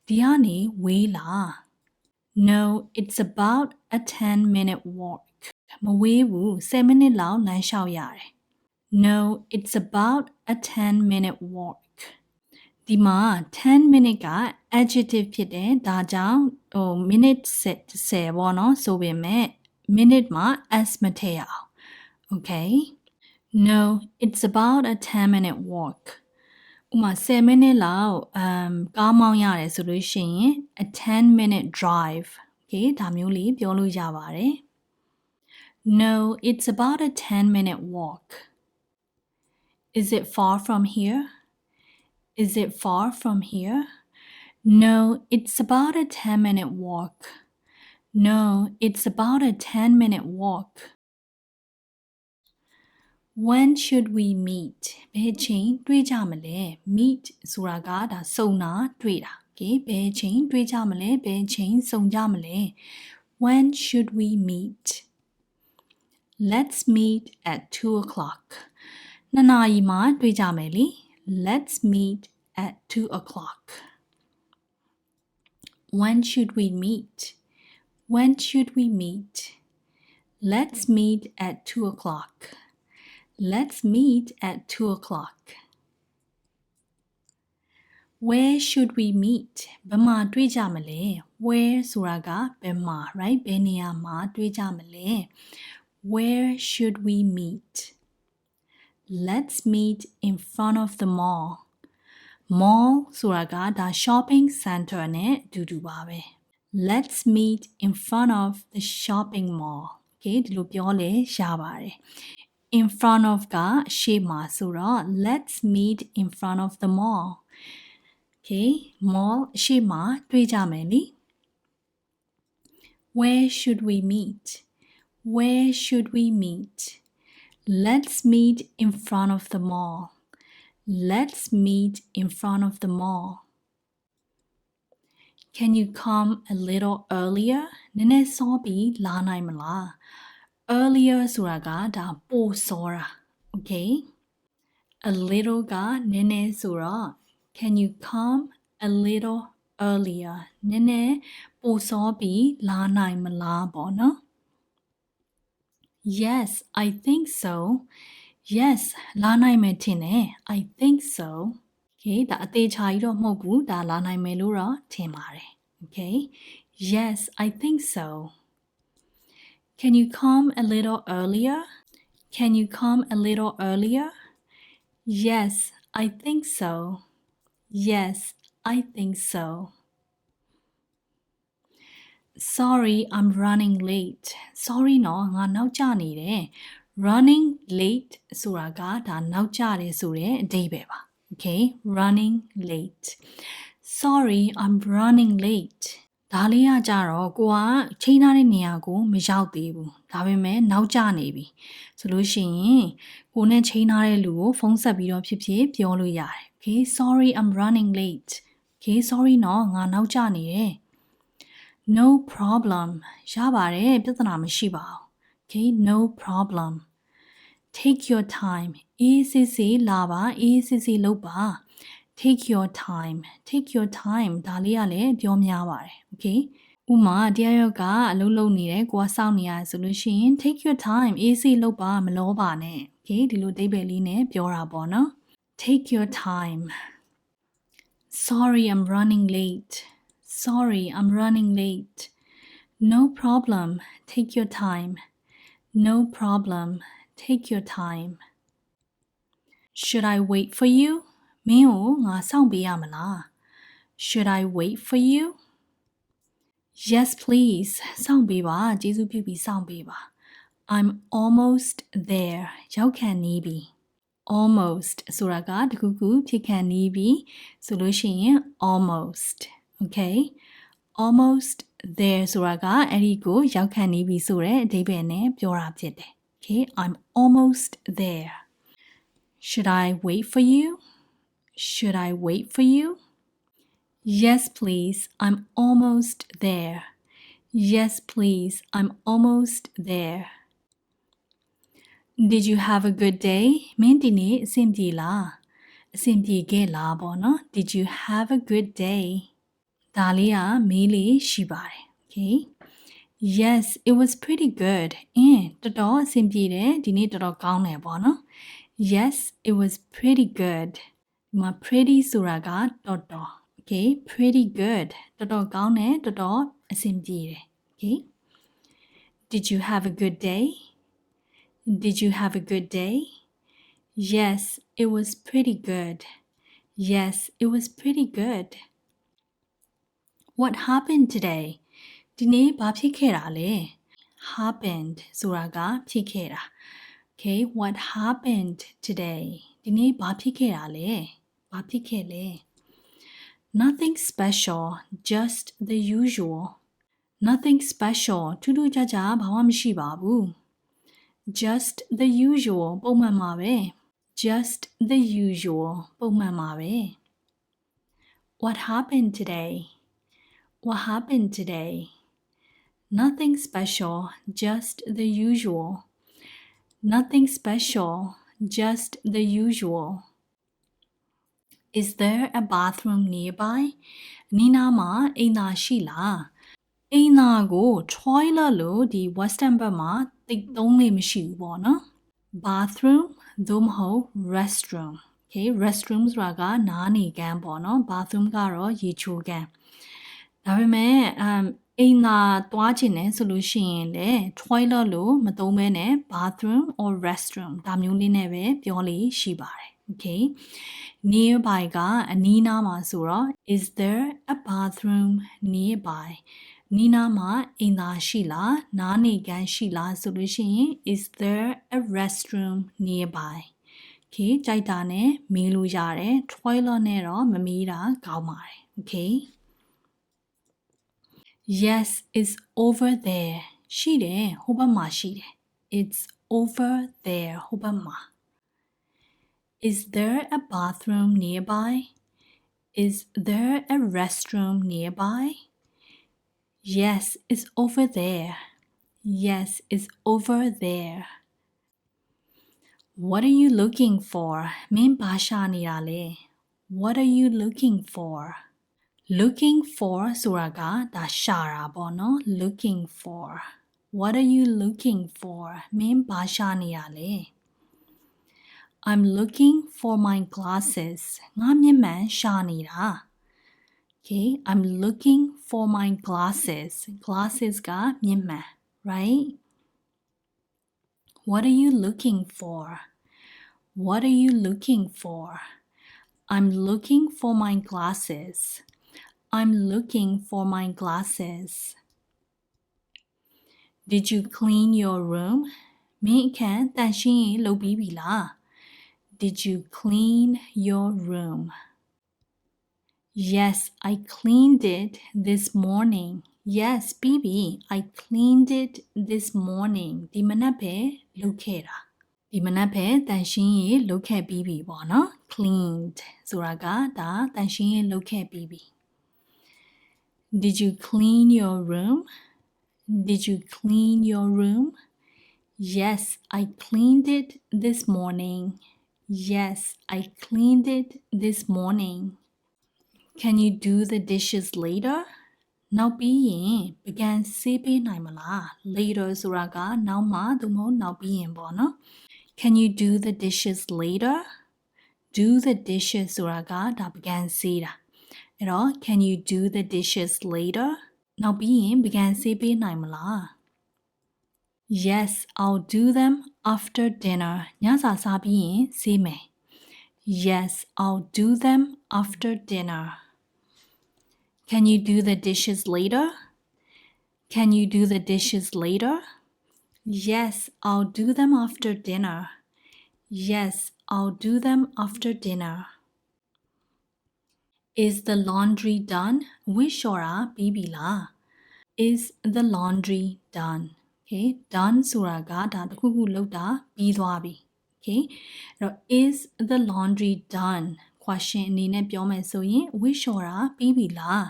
ဒီကနေဝေးလား No, it's about a 10-minute walk. မဝေးဘူး10မိနစ်လောက်လမ်းလျှောက်ရတယ် No, it's about a 10-minute walk. ဒီမှာ10 minute က adjective ဖြစ်တယ်ဒါကြောင့်minute 10ပေါ့နော်ဆိုပေမဲ့ minute မှာ s မထည့်ရအောင် Okay No it's about a 10-minute walk ဥမာ10 minute လောက်ကားမောင်းရတယ်ဆိုလို့ရှိရင် a 10-minute drive Okay ဒါမျိုးလေးပြောလို့ရပါတယ် No it's about a 10-minute walk Is it far from here? Is it far from here? No, it's about a 10-minute walk. No, it's about a 10-minute walk. When should we meet? ဘယ်ချိန်တွေ့ကြမလဲ Meet ဆိုတာကဒါစုံတာတွေ့တာ Okay ဘယ်ချိန်တွေ့ကြမလဲဘယ်ချိန်စုံကြမလဲ When should we meet? Let's meet at 2 o'clock. 2 နာရီမှာတွေ့ကြမယ်လေ Let's meet at 2 o'clock. When should we meet? When should we meet? Let's meet at 2 o'clock. Let's meet at 2 o'clock. Where should we meet? ဘယ်မှာတွေ့ကြမလဲ Where ဆိုတာကဘယ်မှာ right ဘယ်နေရာမှာတွေ့ကြမလဲ Where should we meet? Let's meet in front of the mall. Mall ဆိုတာကဒါ shopping center နဲ့အတူတူပါပဲ Let's meet in front of the shopping mall. Okay ဒီလိုပြောလဲရပါတယ် In front of ကရှေ့မှာဆိုတော့ Let's meet in front of the mall. Okay mall ရှေ့မှာတွေ့ကြမယ်လေ Where should we meet? Where should we meet? Let's meet in front of the mall. Let's meet in front of the mall. Can you come a little earlier? နည်းနည်းစောပြီးလာနိုင်မလား Earlier ဆိုတာကဒါပိုစောတာ Okay? A little ကနည်းနည်းဆိုတော့ Can you come a little earlier? နည်းနည်းပိုစောပြီးလာနိုင်မလားပေါ့နော် Yes, I think so. Yes, လာနိုင်မယ်ထင်တယ် I think so. Okay, ဒါအသေးချာကြီးတော့မဟုတ်ဘူးဒါလာနိုင်မယ်လို့တော့ထင်ပါတယ် Okay? Yes, I think so. Can you come a little earlier? Can you come a little earlier? Yes, I think so. Yes, I think so. Sorry, I'm running late. Sorry နော်ငါနောက်ကျနေတယ် Running late ဆိုတာကဒါနောက်ကျတယ်ဆိုတဲ့အဓိပ္ပာယ်ပါ Okay, running late. Sorry, I'm running late. ဒါလေးကကြတော့ကိုကချိန်ထားတဲ့နေရာကိုမရောက်သေးဘူးဒါပေမဲ့နောက်ကျနေပြီဆိုလို့ရှိရင်ကိုနဲ့ချိန်ထားတဲ့လူကိုဖုန်းဆက်ပြီးတော့ဖြစ်ဖြစ်ပြောလို့ရတယ် Okay sorry I'm running late Okay sorry နော်ငါနောက်ကျနေတယ် No problem ရပါတယ်ပြဿနာမရှိပါဘူး Okay no problem Take your time အေးစစ်စစ်လာပါအေးစစ်စစ်လုပ်ပါ Take your time Take your time ဒါလေးကလည်းပြောများပါတယ် Okay ဥမာတရားရောကအလုပ်လုပ်နေတယ်ကိုကစောင့်နေရတယ်ဆိုလို့ရှိရင် Take your time အေးစစ်လုပ်ပါမလောပါနဲ့ Okay ဒီလိုအဓိပ္ပာယ်လေးနဲ့ပြောတာပေါ့နော် Take your time Sorry I'm running late Sorry I'm running late No problem Take your time No problem Take your time Should I wait for you မင်းကိုငါစောင့်ပေးရမလား Should I wait for you Yes please စောင့်ပေးပါကျေးဇူးပြုပြီးစောင့်ပေးပါ I'm almost there ရောက်ခံနေပြီ almost ဆိုတာကတခုခုဖြစ်ခံနေပြီဆိုလို့ရှိရင် almost okay almost there ဆိုတာကအဲ့ဒီကိုရောက်ခံနေပြီဆိုတဲ့အဓိပ္ပာယ်နဲ့ပြောတာဖြစ်တယ် okay I'm almost there Should I wait for you Should I wait for you Yes please I'm almost there Yes please I'm almost there Did you have a good day မင်းဒီနေ့အဆင်ပြေလားအဆင်ပြေခဲ့လားပေါ့နော် Did you have a good day ဒါလေးကမေးလေးရှိပါတယ် Okay Yes it was pretty good တော်တော်အဆင်ပြေတယ်ဒီနေ့တော်တော်ကောင်းတယ်ပေါ့နော် Yes it was pretty good ဒီမှာ pretty ဆိုတာကတော်တော် Okay pretty good တော်တော်ကောင်းတယ်တော်တော်အဆင်ပြေတယ် Okay Did you have a good day Did you have a good day Yes it was pretty good Yes it was pretty good What happened today ဒီနေ့ဘာဖြစ်ခဲ့တာလဲ happened ဆိုတာကဖြစ်ခဲ့တာ Okay what happened today ဒီနေ့ဘာဖြစ်ခဲ့တာလဲဘာဖြစ်ခဲ့လဲ Nothing special just the usual Nothing special ထူးထူးခြားခြားဘာမှမရှိပါဘူး Just the usual ပုံမှန်ပါပဲ Just the usual ပုံမှန်ပါပဲ What happened today What happened today Nothing special just the usual Nothing special just the usual Is there a bathroom nearby နီးနားမှာအိမ်သာရှိလားအိမ်သာကို toilet လို့ဒီ western ဘက်မှာသိသုံးလို့မရှိဘူးပေါ့နော် bathroom သို့မဟုတ် restroom okay restroom ဆိုတာကနားနေခန်းပေါ့နော် bathroom ကတော့ရေချိုးခန်းဒါပေမဲ့အိမ်သာသွားခြင်းနဲ့ဆိုလို့ရှိရင်လေ toilet လို့မသုံးဘဲနဲ့ bathroom or restroom ဒါမျိုးလေးနဲ့ပဲပြောလို့ရှိပါတယ် okay nearby ကအနီးနားမှာဆိုတော့ is there a bathroom nearby နီးနားမှာအိမ်သာရှိလားနားနေခန်းရှိလားဆိုလို့ရှိရင် is there a restroom nearby okay ကြိုက်တာနဲ့မေးလို့ရတယ် toilet နဲ့တော့မမေးတာကောင်းပါတယ် okay Yes it's over there ရှိတယ်ဟိုဘက်မှာရှိတယ် It's over there ဟိုဘက်မှာ Is there a bathroom nearby Is there a restroom nearby Yes it's over there Yes it's over there What are you looking for မင်းဘာရှာနေတာလဲ What are you looking for Looking for ဆိုတာကဒါရှာတာပေါ့နော် Looking for What are you looking for မင်းဘာရှာနေတာလဲ I'm looking for my glasses ငါမျက်မှန်ရှာနေတာ Okay I'm looking for my glasses Glasses ကမျက်မှန် right What are you looking for What are you looking for I'm looking for my glasses I'm looking for my glasses. Did you clean your room? မင်းအခန်းတန့်ရှင်းရေးလုပ်ပြီးပြီလား Did you clean your room? Yes, I cleaned it this morning. Yes, Bibi, I cleaned it this morning. ဒီမနက်ပဲလုပ်ခဲ့တာဒီမနက်ပဲတန်ရှင်းရေးလုပ်ခဲ့ပြီးပြီပေါ့နော် cleaned ဆိုတာကဒါတန်ရှင်းရေးလုပ်ခဲ့ပြီးပြီ Did you clean your room? Did you clean your room? Yes, I cleaned it this morning. Yes, I cleaned it this morning. Can you do the dishes later? နောက်ပြီးရင်ပကံဆေးပေးနိုင်မလား later ဆိုတာကနောက်မှသို့မဟုတ်နောက်ပြီးရင်ပေါ့နော် Can you do the dishes later? Do the dishes ဆိုတာကဒါပကံဆေးတာအဲ့တော့ Can you do the dishes later? နောက်ပြီးရင်ပကံဆေးပေးနိုင်မလား Yes, I'll do them after dinner. ညစာစားပြီးရင်ဆေးမယ် Yes, I'll do them after dinner. Can you do the dishes later? Can you do the dishes later? Yes, I'll do them after dinner. Yes, I'll do them after dinner. Is the laundry done? ဝတ်လျှော်တာပြီးပြီလား Is the laundry done? Okay, done ဆိုတာကဒါတစ်ခုခုလုပ်တာပြီးသွားပြီ Okay, အဲ့တော့ is the laundry done? Question အနေနဲ့ပြောမယ်ဆိုရင်ဝတ်လျှော်တာပြီးပြီလား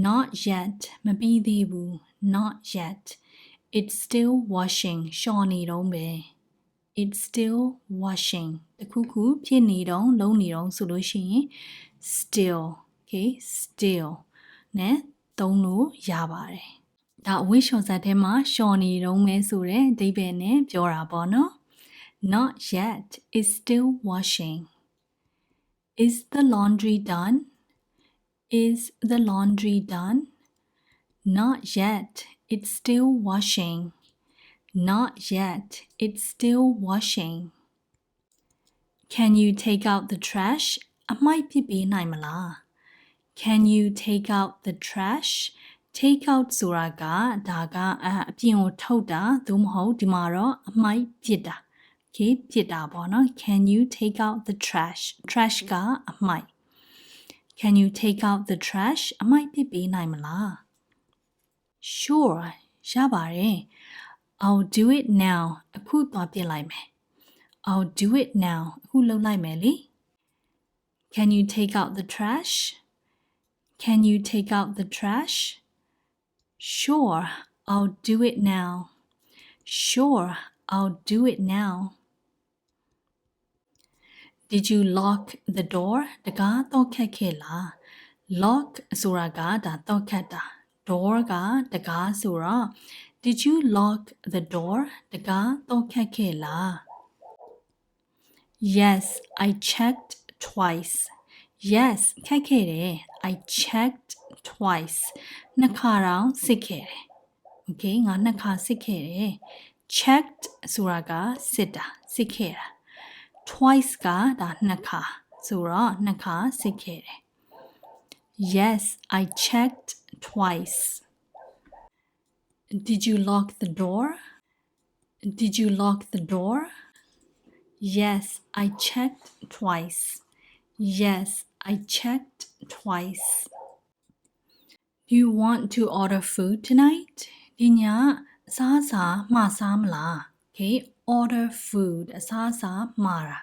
Not yet မပြီးသေးဘူး Not yet. It's still washing လျှော်နေတုံးပဲ It's still washing တခုခုဖြစ်နေတုံးလုံးနေတုံးဆိုလို့ရှိရင် still okay still နဲ့သုံးလို့ရပါတယ်ဒါအဝိရှော်ဇာတ်ထဲမှာလျှော်နေတုံးပဲဆိုတဲ့အဓိပ္ပာယ်နဲ့ပြောတာပေါ့နော် Not yet. It's still washing. Is the laundry done? Is the laundry done? Not yet. It's still washing. Not yet. It's still washing. Can you take out the trash? အမိုက်ပြစ်ပေးနိုင်မလား Can you take out the trash? Take out ဆိုတာကဒါကအပြင်ကိုထုတ်တာသို့မဟုတ်ဒီမှာတော့အမိုက်ပြစ်တာ Okay ပြစ်တာပေါ့နော် Can you take out the trash? Trash ကအမိုက် Can you take out the trash? အမိုက်ပြစ်ပေးနိုင်မလား Sure ရပါတယ် I'll do it now အခုသွားပြစ်လိုက်မယ် I'll do it now အခုလုပ်လိုက်မယ်လေ Can you take out the trash? Can you take out the trash? Sure, I'll do it now. Sure, I'll do it now. Did you lock the door? တကားတော့ခက်ခဲ့လား Lock ဆိုတာကဒါတော့ခတ်တာ Door ကတကားဆိုတော့ Did you lock the door? တကားတော့ခက်ခဲ့လား Yes, I checked twice. Yes, ခက်ခဲ့တယ် I checked twice. နှစ်ခါတောင်စစ်ခဲ့တယ် Okay ငါနှစ်ခါစစ်ခဲ့တယ် Checked ဆိုတာကစစ်တာစစ်ခဲ့တာ Twice ကဒါနှစ်ခါဆိုတော့နှစ်ခါစစ်ခဲ့တယ် Yes, I checked twice. Did you lock the door? Did you lock the door? Yes, I checked twice. Yes, I checked twice. Do you want to order food tonight? ဒီညစားစာမှာစားမလား Okay, order food အစားအစာမှာတာ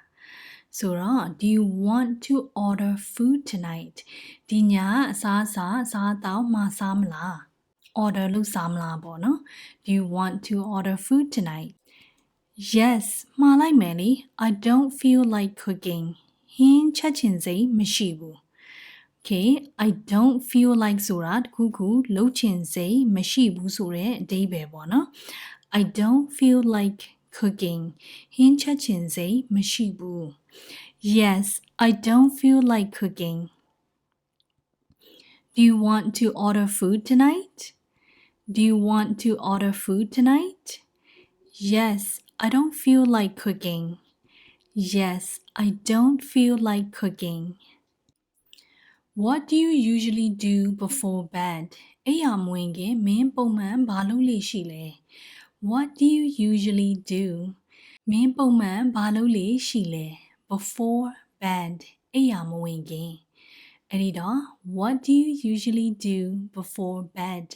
ဆိုတော့ Do you want to order food tonight? ဒီညအစားအစာစားတော့မှာစားမလား Order လို့စားမလားပေါ့နော် Do you want to order food tonight? Yes, မှာလိုက်မယ်လေ I don't feel like cooking. ဟင်းချက်ချင်စိတ်မရှိဘူး Okay, I don't feel like ဆိုတာတခုခုလုပ်ချင်စိတ်မရှိဘူးဆိုတဲ့အဓိပ္ပာယ်ပေါ့နော် I don't feel like cooking. ဟင်းချက်ချင်စိတ်မရှိဘူး Yes, I don't feel like cooking. Do you want to order food tonight? Do you want to order food tonight? Yes, I don't feel like cooking. Yes, I don't feel like cooking. What do you usually do before bed? အိယာမဝင်ခင်မင်းပုံမှန်ဘာလုပ်လေ့ရှိလဲ What do you usually do? မင်းပုံမှန်ဘာလုပ်လေ့ရှိလဲ Before bed အိယာမဝင်ခင် အဲ့ဒီတော့ what do you usually do before bed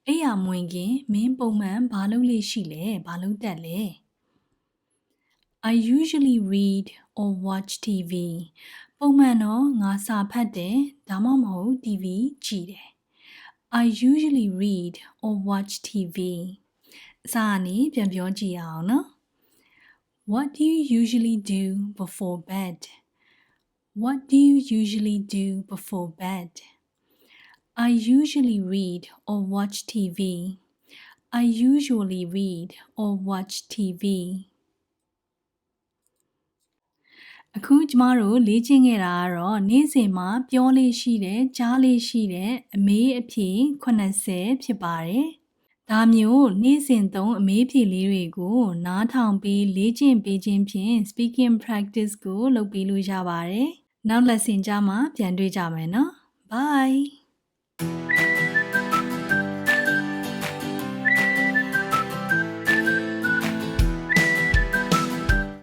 အိပ်ယာမဝင်ခင်မင်းပုံမှန်ဘာလုပ်လေ့ရှိလဲဘာလုပ်တတ်လဲ I usually read or watch TV ပုံမှန်တော့ငါစာဖတ်တယ်ဒါမှမဟုတ် TV ကြည့်တယ် I usually read or watch TV စာအနေပြန်ပြောကြည့်ရအောင်နော် What do you usually do before bed? What do you usually do before bed? I usually read or watch TV. I usually read or watch TV. အခုကျမတို့လေ့ကျင့်ခဲ့တာကတော့နေ့စဉ်မှာပြောလေးရှိတဲ့ကြားလေးရှိတဲ့အမေးအဖြေ80ဖြစ်ပါတယ်။ဒါမျိုးနေ့စဉ်သုံးအမေးဖြေလေးတွေကိုနားထောင်ပြီးလေ့ကျင့်ပေးခြင်းဖြင့် speaking practice ကိုလုပ်ပေးလို့ရပါတယ်။နောက် lesson ကြမှာပြန်တွေ့ကြမယ်နော်။ Bye